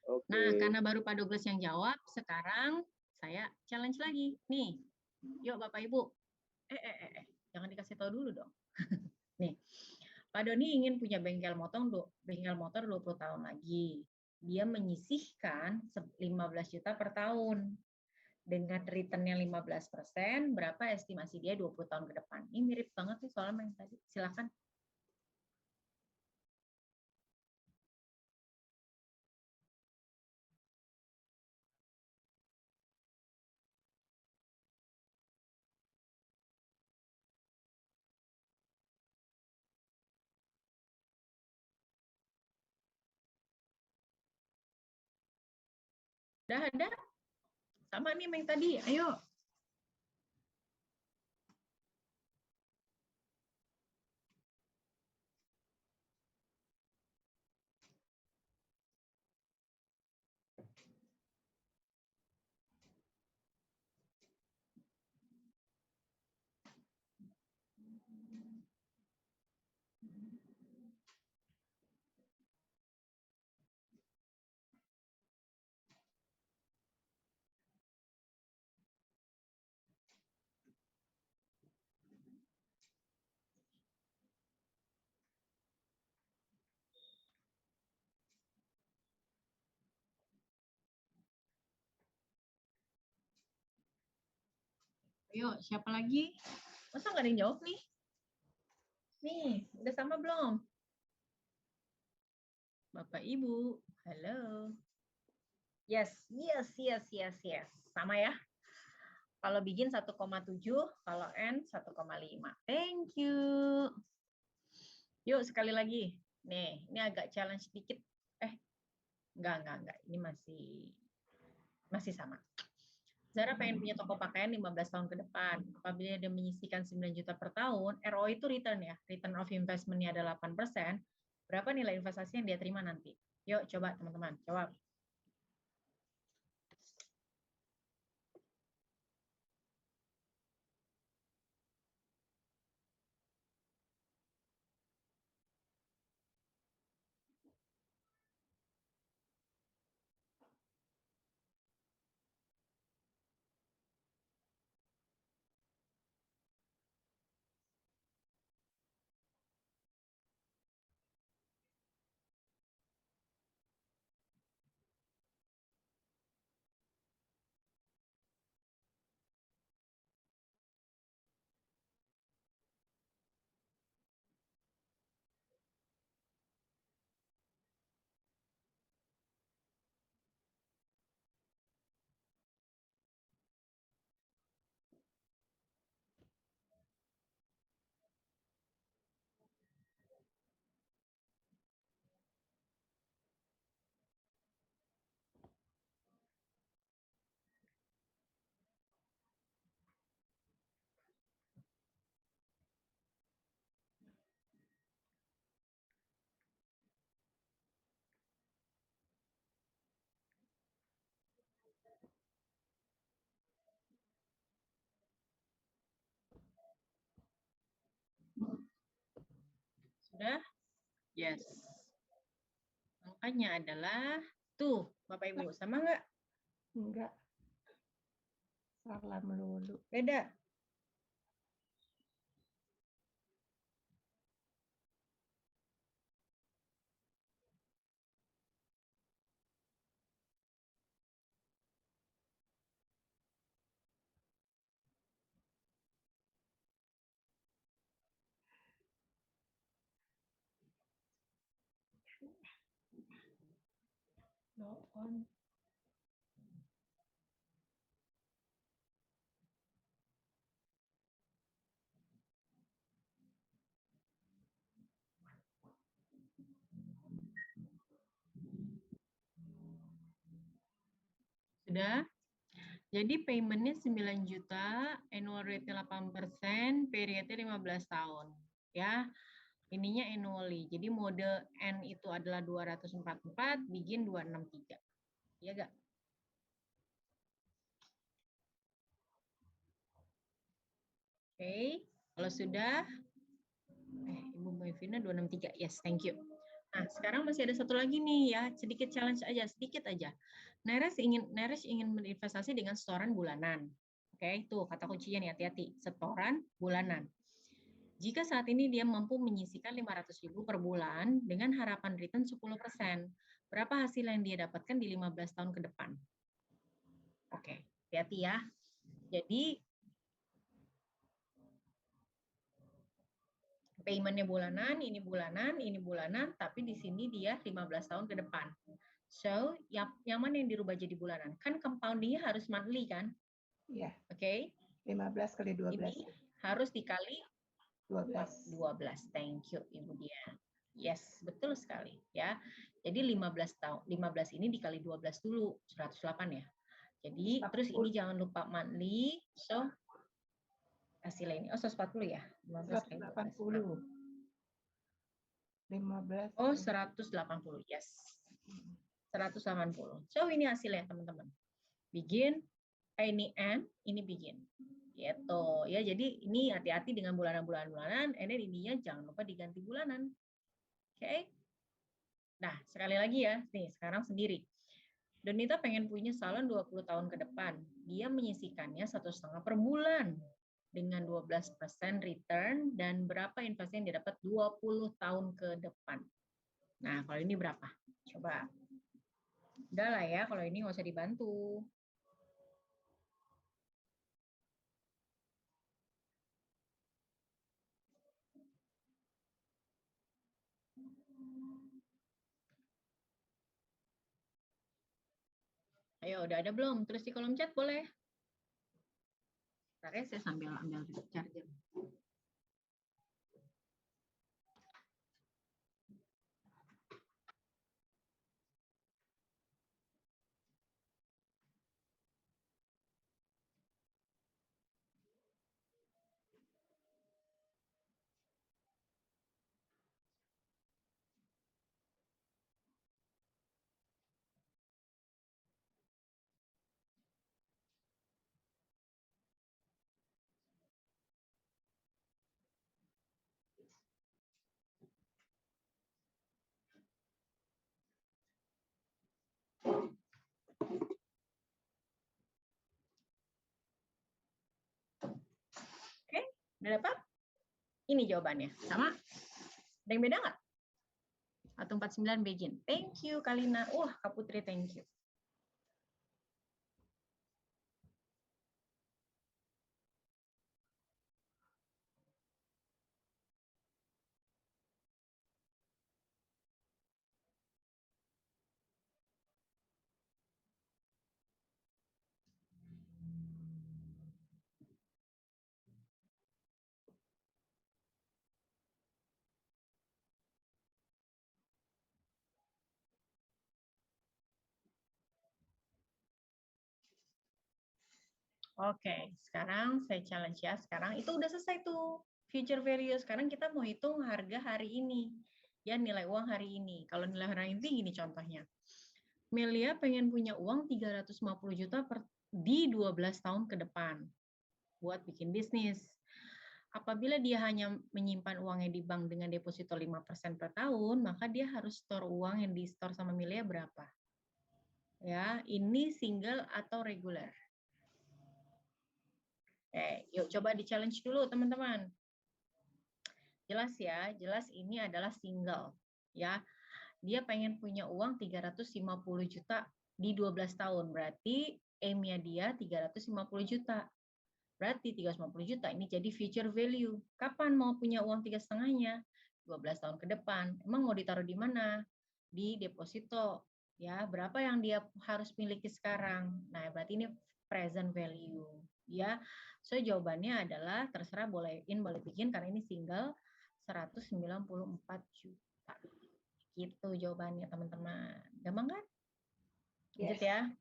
Okay. Nah, karena baru Pak Douglas yang jawab, sekarang saya challenge lagi. Nih, yuk Bapak Ibu. Jangan dikasih tahu dulu dong. Nih, Pak Doni ingin punya bengkel motor 20 tahun lagi. Dia menyisihkan 15 juta per tahun. Dengan returnnya 15%, berapa estimasi dia 20 tahun ke depan? Ini mirip banget nih soal yang tadi. Silakan. Udah ada? Sama nih yang tadi, ayo. Ayo, siapa lagi? Masa nggak ada yang jawab nih? Nih, udah sama belum? Bapak Ibu, halo. Yes. Sama ya. Kalau bikin 1,7, kalau N 1,5. Thank you. Yuk sekali lagi. Nih, ini agak challenge dikit. Enggak. Ini masih sama. Zara pengen punya toko pakaian 15 tahun ke depan. Apabila dia menyisihkan 9 juta per tahun, ROI itu return ya. Return of investment-nya ada 8%. Berapa nilai investasi yang dia terima nanti? Yuk coba teman-teman, jawab. Sudah? Yes. Angkanya adalah, tuh Bapak Ibu, sama nggak? Enggak. Salah melulu. Beda. No on. Sudah? Jadi payment-nya 9 juta, annual rate-nya 8%, period-nya 15 tahun. Ya, ininya annually. Jadi mode N itu adalah 244, begin 263. Iya enggak? Oke, kalau sudah, Ibu Maivina 263, yes, thank you. Nah, sekarang masih ada satu lagi nih ya, sedikit challenge aja, sedikit aja. Neres ingin berinvestasi dengan setoran bulanan. Oke, tuh kata kuncinya nih, hati-hati, setoran bulanan. Jika saat ini dia mampu menyisihkan 500.000 per bulan dengan harapan return 10%, berapa hasil yang dia dapatkan di 15 tahun ke depan? Oke, hati-hati ya. Jadi payment-nya bulanan, ini bulanan, tapi di sini dia 15 tahun ke depan. So, yang mana yang dirubah jadi bulanan? Kan compounding-nya harus monthly kan? Iya. Oke. 15 kali 12. Ini harus dikali 12. 12. Thank you, Ibu Dian. Yes, betul sekali ya. Jadi 15 tahun, 15 ini dikali 12 dulu, 108 ya. Jadi 140. terus ini jangan lupa monthly. So hasilnya ini 140 ya. 180. 15. Oh, 180. Yes. 180. So ini hasilnya teman-teman. Begin, ini end, ini begin. Gitu ya. Jadi ini hati-hati dengan bulanan-bulanan, and then ininya jangan lupa diganti bulanan. Oke. Nah, sekali lagi ya. Nih, sekarang sendiri. Donita pengen punya salon 20 tahun ke depan. Dia menyisihkannya 1,5 per bulan dengan 12% return dan berapa investasi yang dia dapat 20 tahun ke depan. Nah, kalau ini berapa? Coba. Udah lah ya, kalau ini nggak usah dibantu. Ayo, udah ada belum? Tulis di kolom chat boleh. Ntar ya, saya sambil ambil charger. Oke, udah dapat? Ini jawabannya. Sama? Ada yang beda nggak? 149 begin. Thank you, Kalina. Wah, Kak Putri, thank you. Oke, sekarang saya challenge ya. Sekarang itu udah selesai tuh future value. Sekarang kita mau hitung harga hari ini. Ya, nilai uang hari ini. Kalau nilai hari ini gini contohnya. Melia pengen punya uang 350 juta di 12 tahun ke depan buat bikin bisnis. Apabila dia hanya menyimpan uangnya di bank dengan deposito 5% per tahun, maka dia harus store uang yang di store sama Milia berapa? Ya, ini single atau regular? Oke, yuk coba di-challenge dulu teman-teman. Jelas ya, jelas ini adalah single. Ya, dia pengen punya uang 350 juta di 12 tahun. Berarti aim-nya dia 350 juta. Berarti 350 juta ini jadi future value. Kapan mau punya uang 3,5-nya? 12 tahun ke depan. Emang mau ditaruh di mana? Di deposito. Ya, berapa yang dia harus miliki sekarang? Nah, berarti ini present value. Ya, so jawabannya adalah terserah boleh in boleh bikin karena ini single 194 juta. Gitu jawabannya teman-teman. Gampang kan? Lanjut ya.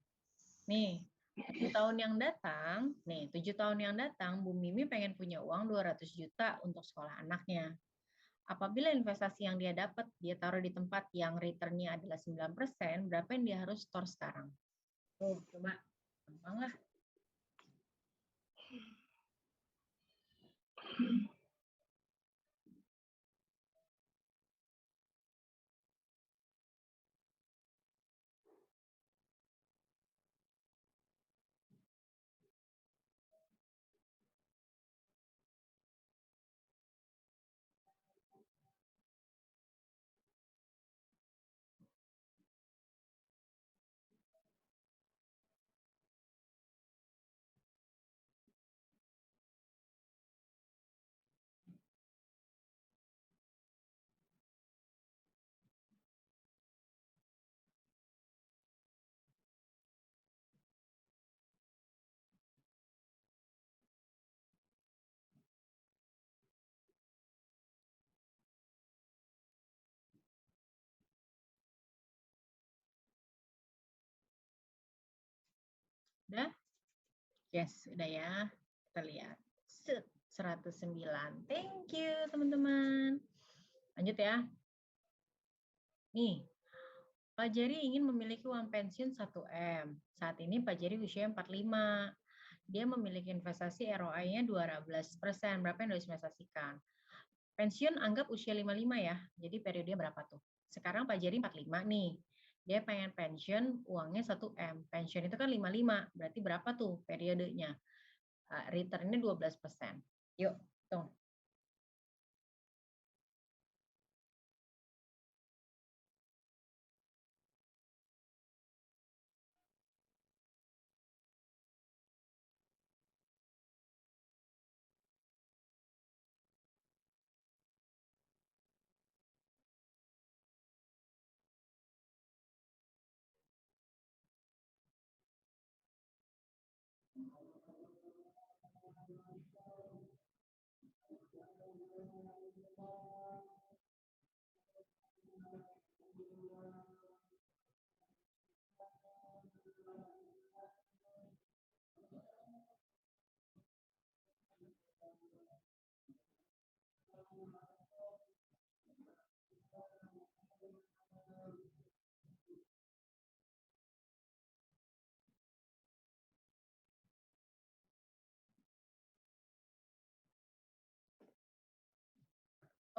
Nih, 7 tahun yang datang, nih 7 tahun yang datang, Bu Mimi pengen punya uang 200 juta untuk sekolah anaknya. Apabila investasi yang dia dapat, dia taruh di tempat yang return-nya adalah 9%, berapa yang dia harus store sekarang? Tuh, coba. Gampang lah. Udah? Yes, udah ya. Kita lihat. 109. Thank you, teman-teman. Lanjut ya. Nih, Pak Jerry ingin memiliki uang pensiun 1M. Saat ini Pak Jerry usia 45. Dia memiliki investasi ROI-nya 12%. Berapa yang harus investasikan? Pensiun anggap usia 55 ya. Jadi periode berapa tuh? Sekarang Pak Jerry 45 nih. Dia pengen pensiun uangnya 1M. Pensiun itu kan 55. Berarti berapa tuh periodenya? Return-nya 12%. Yuk, hitung.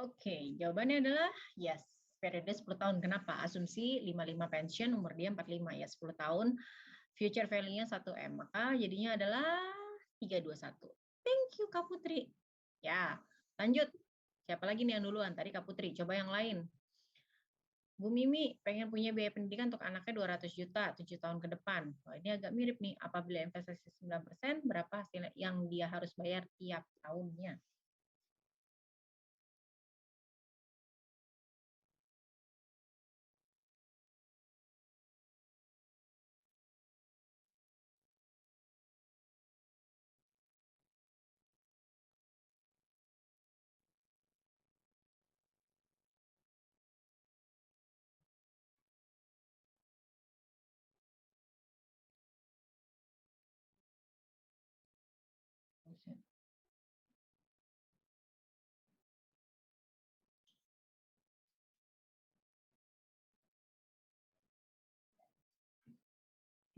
Oke, jawabannya adalah yes. Periode 10 tahun. Kenapa? Asumsi 55 pensiun, umur dia 45 ya, 10 tahun. Future value-nya 1M. Maka jadinya adalah 321. Thank you, Kak Putri. Ya, lanjut. Siapa lagi nih yang duluan? Tadi Kak Putri, coba yang lain. Bu Mimi pengen punya biaya pendidikan untuk anaknya 200 juta 7 tahun ke depan. Oh, ini agak mirip nih. Apabila investasi 9%, berapa hasil yang dia harus bayar tiap tahunnya?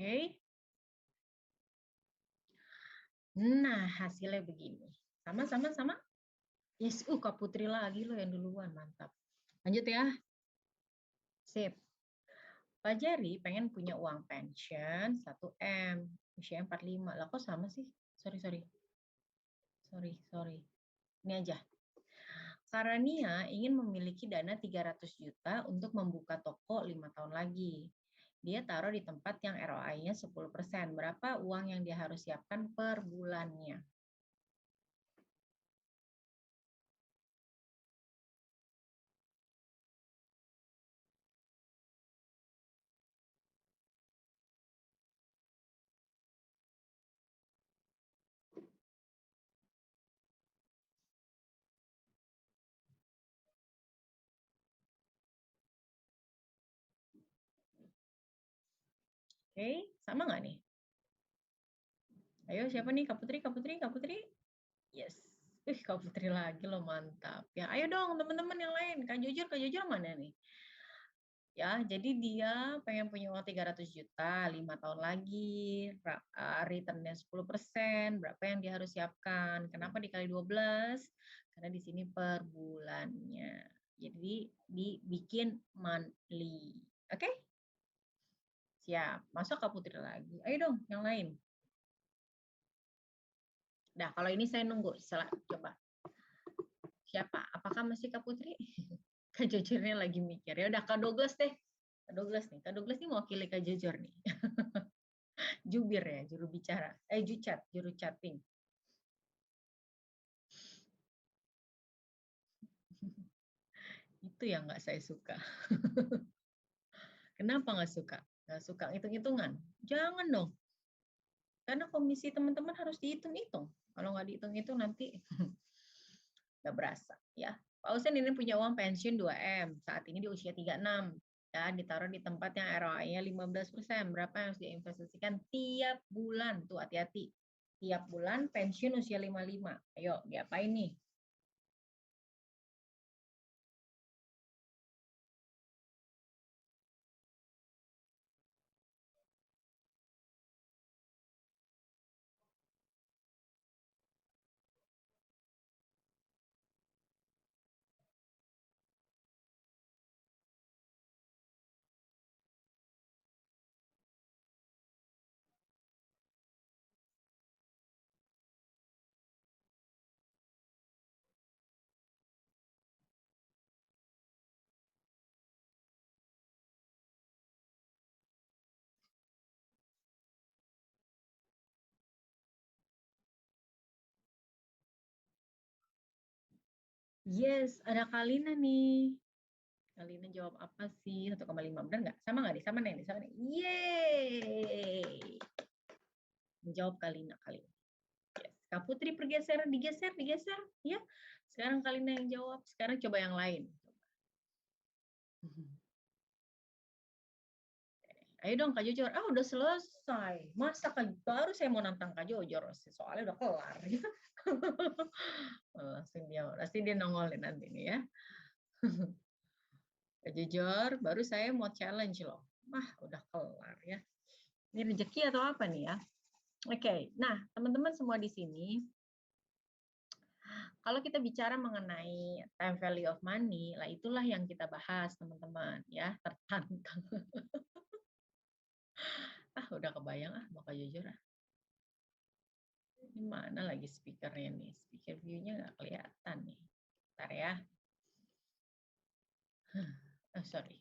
Oke. Nah, hasilnya begini. Sama. Yes, Kak Putri lagi loh yang duluan, mantap. Lanjut ya. Sip. Pak Jari pengen punya uang pensiun 1M, usia 45. Lah kok sama sih? Sorry. Ini aja. Karania ingin memiliki dana 300 juta untuk membuka toko 5 tahun lagi. Dia taruh di tempat yang ROI-nya 10%. Berapa uang yang dia harus siapkan per bulannya? Oke, sama nggak nih? Ayo, siapa nih? Kak Putri? Yes. Kak Putri lagi loh, mantap. Ya, ayo dong teman-teman yang lain. Kak Jujur mana nih? Ya, jadi dia pengen punya uang 300 juta, 5 tahun lagi, return-nya 10%, berapa yang dia harus siapkan? Kenapa dikali 12? Karena di sini per bulannya. Jadi dibikin monthly. Oke? Siap. Masuk Kak Putri lagi. Ayo dong, yang lain. Nah, kalau ini saya nunggu. Coba. Siapa? Apakah masih Kak Putri? Kak Jujurnya lagi mikir. Ya udah Kak Douglas deh. Kak Douglas nih mewakili Kak Jujur nih. Jubir ya, juru bicara. Juru chatting. Itu yang nggak saya suka. Kenapa nggak suka? Nggak suka hitung-hitungan? Jangan dong. Karena komisi teman-teman harus dihitung-hitung. Kalau nggak dihitung-hitung nanti nggak berasa. Ya, Pak Husen ini punya uang pensiun 2M. Saat ini di usia 36. Ya, ditaruh di tempat yang ROI-nya 15%. Berapa yang harus diinvestasikan tiap bulan? Tuh, hati-hati. Tiap bulan pensiun usia 55. Ayo, diapain nih? Yes, ada Kalina nih. Kalina jawab apa sih? 1,5 benar nggak? Sama nggak nih? Sama nih? Yeay! Menjawab Kalina. Yes. Kak Putri digeser. Ya. Sekarang Kalina yang jawab. Sekarang coba yang lain. Ayo dong Kak Jujur. Udah selesai. Masa baru saya mau nantang Kak Jujur. Soalnya udah kelar. Pasti dia nongolin nanti nih ya. Kak Jujur, baru saya mau challenge loh. Udah kelar ya. Ini rezeki atau apa nih ya? Oke, nah teman-teman semua di sini, kalau kita bicara mengenai time value of money, lah itulah yang kita bahas teman-teman ya, tertantang. Udah kebayang bakal jujur Ini mana lagi speakernya nih? Speaker view-nya nggak kelihatan nih. Bentar ya. Sorry.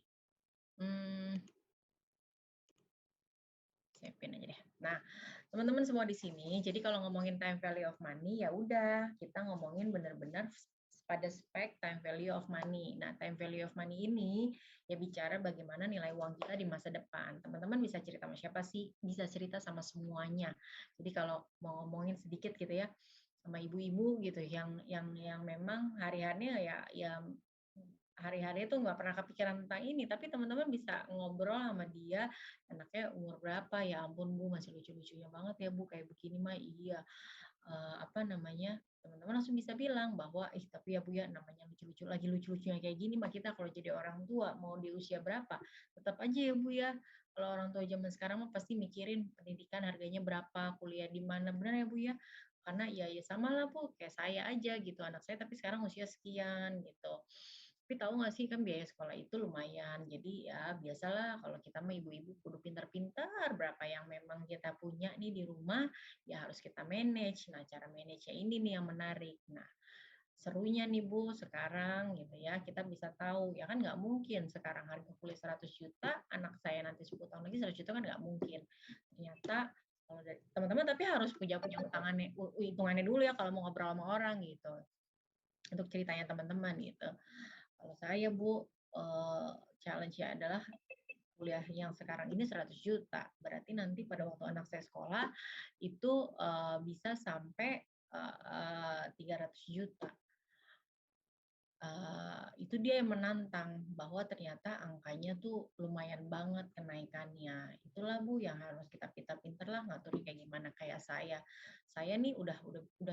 Siapin aja deh. Nah, teman-teman semua di sini, jadi kalau ngomongin time value of money, ya udah kita ngomongin benar-benar pada spek time value of money. Nah, time value of money ini ya bicara bagaimana nilai uang kita di masa depan. Teman-teman bisa cerita sama siapa sih? Bisa cerita sama semuanya. Jadi kalau mau ngomongin sedikit gitu ya, sama ibu-ibu gitu yang memang hari-harinya ya hari-hari itu nggak pernah kepikiran tentang ini, tapi teman-teman bisa ngobrol sama dia, anaknya umur berapa, ya ampun Bu, masih lucu-lucunya banget ya Bu, kayak begini mah iya, apa namanya, teman-teman langsung bisa bilang bahwa, tapi ya Bu ya, namanya lucu-lucu, lagi lucu-lucunya kayak gini mah kita kalau jadi orang tua, mau di usia berapa, tetap aja ya Bu ya, kalau orang tua zaman sekarang mah pasti mikirin pendidikan harganya berapa, kuliah di mana, benar ya Bu ya, Karena ya sama lah Bu, kayak saya aja gitu, anak saya tapi sekarang usia sekian gitu. Tapi tahu nggak sih kan biaya sekolah itu lumayan. Jadi ya biasalah kalau kita mah ibu-ibu kudu pintar-pintar berapa yang memang kita punya nih di rumah ya harus kita manage. Nah, cara manage-nya ini nih yang menarik. Nah, serunya nih Bu sekarang gitu ya, kita bisa tahu ya kan nggak mungkin sekarang harga kuliah 100 juta, anak saya nanti 10 tahun lagi 100 juta kan nggak mungkin. Ternyata kalau teman-teman tapi harus punya hitungannya dulu ya kalau mau ngobrol sama orang gitu. Untuk ceritanya teman-teman gitu. Kalau saya Bu, challenge-nya adalah kuliah yang sekarang ini 100 juta. Berarti nanti pada waktu anak saya sekolah itu bisa sampai 300 juta. Itu dia yang menantang bahwa ternyata angkanya tuh lumayan banget kenaikannya. Itulah Bu yang harus kita pintar-pintar lah ngatur kayak gimana kayak saya. Saya nih udah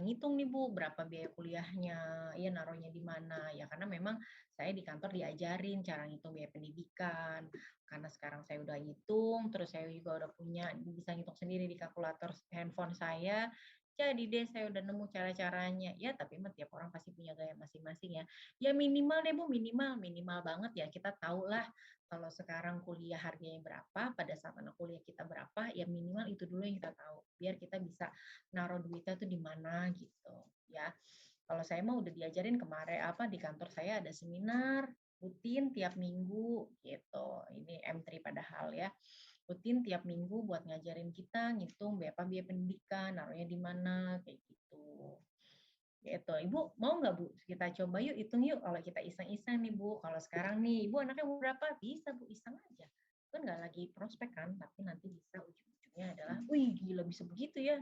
ngitung nih Bu berapa biaya kuliahnya, ya naruhnya di mana ya karena memang saya di kantor diajarin cara ngitung biaya pendidikan. Karena sekarang saya udah ngitung, terus saya juga udah punya bisa ngitung sendiri di kalkulator handphone saya. Jadi deh saya udah nemu cara-caranya. Ya, tapi tiap orang pasti punya gaya masing-masing ya. Ya minimal deh Bu, minimal banget ya. Kita tahu lah kalau sekarang kuliah harganya berapa, pada saat anak kuliah kita berapa, ya minimal itu dulu yang kita tahu. Biar kita bisa naruh duitnya tuh di mana gitu ya. Kalau saya mah udah diajarin kemarin di kantor saya ada seminar rutin tiap minggu gitu. Ini M3 padahal ya. Rutin tiap minggu buat ngajarin kita ngitung biaya pendidikan, naruhnya di mana kayak gitu. Gitu. Ibu mau nggak Bu? Kita coba yuk hitung yuk. Kalau kita iseng-iseng nih Bu. Kalau sekarang nih, Ibu anaknya umur berapa? Bisa Bu iseng aja. Kan nggak lagi prospek kan, tapi nanti bisa ujung-ujungnya adalah, wih gila bisa begitu ya.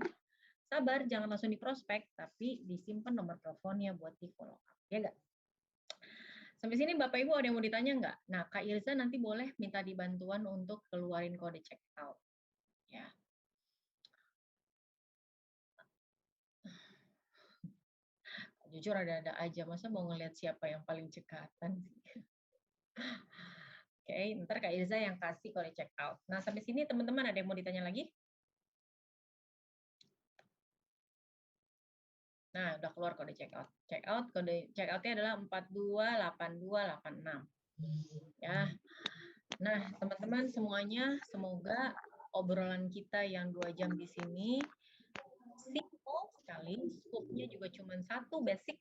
Sabar, jangan langsung di prospek, tapi disimpan nomor teleponnya buat di follow up. Ya nggak? Sampai sini Bapak Ibu ada yang mau ditanya nggak? Nah, Kak Ilza nanti boleh minta dibantuan untuk keluarin kode check out. Ya. Jujur ada-ada aja, masa mau ngelihat siapa yang paling cekatan sih. Oke, ntar Kak Ilza yang kasih kode check out. Nah, sampai sini teman-teman ada yang mau ditanya lagi? Nah, udah keluar kode check out. Kode check out-nya adalah 428286. Ya. Nah, teman-teman semuanya, semoga obrolan kita yang 2 jam di sini simple sekali, scope-nya juga cuma satu basic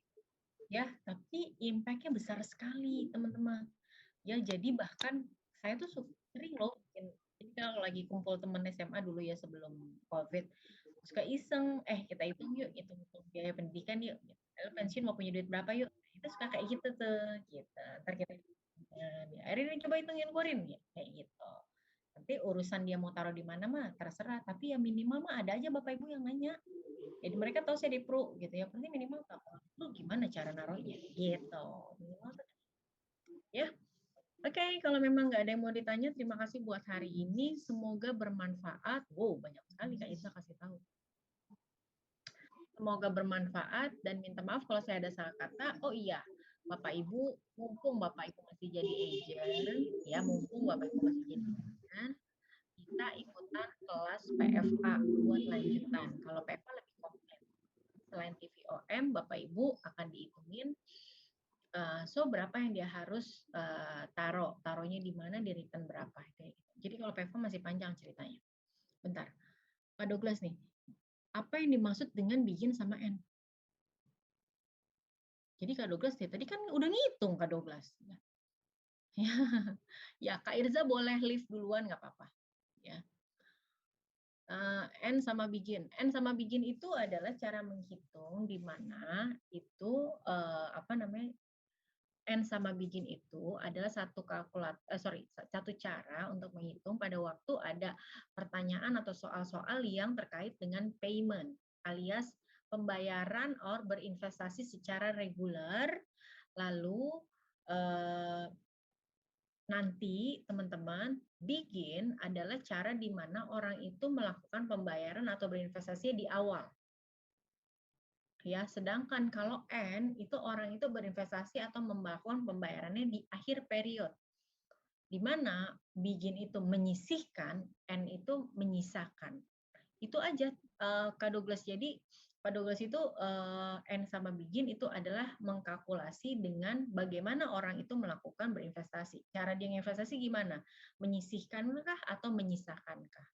ya, tapi impact-nya besar sekali, teman-teman. Ya, jadi bahkan saya tuh sering loh bikin, jadi kalau lagi kumpul temen SMA dulu ya sebelum COVID, suka iseng, kita hitung yuk, hitung biaya pendidikan yuk. Lalu pensiun mau punya duit berapa yuk? Itu suka kayak gitu tuh, gitu. Ntar kita akhirnya coba hitungin kurin ya, kayak gitu. Nanti urusan dia mau taruh di mana mah terserah, tapi ya minimal mah ada aja Bapak Ibu yang nanya. Jadi mereka tahu saya di pro gitu ya, penting minimal tahu lu gimana cara naruhnya gitu. Minimal ya. Oke, kalau memang nggak ada yang mau ditanya, terima kasih buat hari ini. Semoga bermanfaat. Wow, banyak sekali Kak Isa kasih tahu. Semoga bermanfaat dan minta maaf kalau saya ada salah kata. Oh iya, Bapak Ibu, mumpung Bapak Ibu masih jadi agent, ya mumpung Bapak Ibu masih jadi agent, kita ikutan kelas PFA buat lanjutan. Kalau PFA lebih komplit. Selain TVOM, Bapak Ibu akan dihitungin so berapa yang dia harus taruhnya di mana, di return berapa. Jadi kalau PFA masih panjang ceritanya. Bentar, Pak Douglas nih, apa yang dimaksud dengan begin sama end? Jadi Kak Douglas ya, tadi kan udah ngitung Kak Douglas. Ya, Kak Irza boleh leave duluan nggak apa-apa. Ya. End sama begin. End sama begin itu adalah cara menghitung di mana itu N sama begin itu adalah satu cara untuk menghitung pada waktu ada pertanyaan atau soal-soal yang terkait dengan payment alias pembayaran or berinvestasi secara reguler. Lalu nanti teman-teman begin adalah cara di mana orang itu melakukan pembayaran atau berinvestasi di awal. Ya, sedangkan kalau N itu orang itu berinvestasi atau melakukan pembayarannya di akhir period. Di mana begin itu menyisihkan, N itu menyisakan. Itu aja Kak Douglas. Jadi Pak Douglas itu end sama begin itu adalah mengkalkulasi dengan bagaimana orang itu melakukan berinvestasi. Cara dia investasi gimana? Menyisihkankah atau menyisahankah?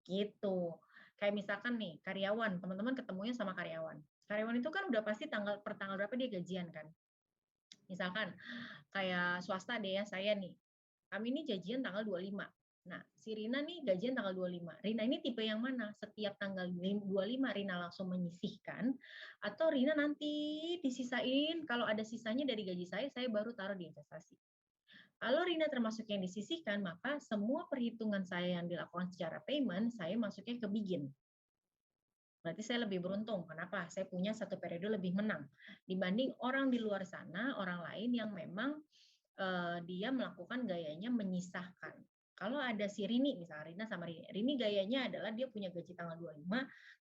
Gitu. Kayak misalkan nih, karyawan, teman-teman ketemunya sama karyawan. Karyawan itu kan udah pasti per tanggal berapa dia gajian kan. Misalkan kayak swasta deh ya, saya nih. Kami ini gajian tanggal 25. Nah, si Rina nih gajian tanggal 25. Rina ini tipe yang mana? Setiap tanggal 25 Rina langsung menyisihkan atau Rina nanti disisain kalau ada sisanya dari gaji saya baru taruh di investasi. Kalau Rina termasuk yang disisihkan, maka semua perhitungan saya yang dilakukan secara payment, saya masuknya ke begin. Berarti saya lebih beruntung. Kenapa? Saya punya satu periode lebih menang dibanding orang di luar sana, orang lain yang memang dia melakukan gayanya menyisahkan. Kalau ada si Rini, misalnya Rina sama Rini. Rini gayanya adalah dia punya gaji tanggal 25,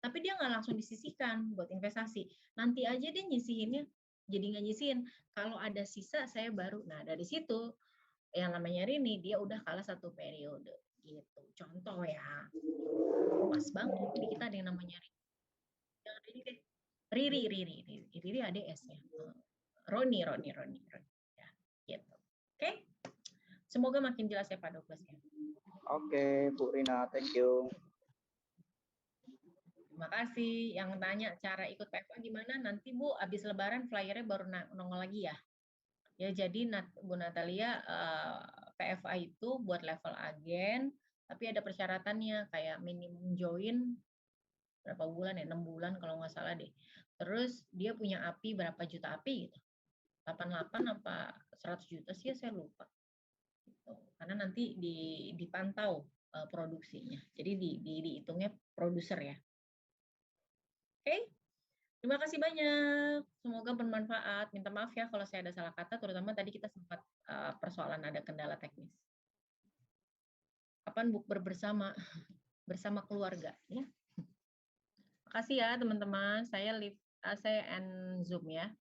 tapi dia nggak langsung disisihkan buat investasi. Nanti aja dia nyisihinnya, jadi nggak nyisihin. Kalau ada sisa, saya baru. Nah, dari situ, yang namanya Rini, dia udah kalah satu periode. Gitu. Contoh ya. Pas banget. Jadi kita ada yang namanya Rini. Jangan Rini deh. Riri ada S-nya. Roni. Ya, gitu. Oke? Semoga makin jelas ya Pak Douglas ya. Oke, Bu Rina, thank you. Terima kasih. Yang tanya cara ikut PFA gimana? Nanti Bu, habis Lebaran flyernya baru nongol lagi ya. Ya, jadi Bu Natalia, PFA itu buat level agen, tapi ada persyaratannya kayak minimum join berapa bulan ya? 6 bulan kalau nggak salah deh. Terus dia punya API berapa juta API gitu. 88 apa 100 juta sih ya, saya lupa. Gitu. Karena nanti dipantau produksinya. Jadi dihitungnya produser ya. Oke. Terima kasih banyak. Semoga bermanfaat. Minta maaf ya kalau saya ada salah kata, terutama tadi kita sempat persoalan ada kendala teknis. Kapan bukber bersama keluarga ya. Makasih ya teman-teman. Saya end Zoom ya.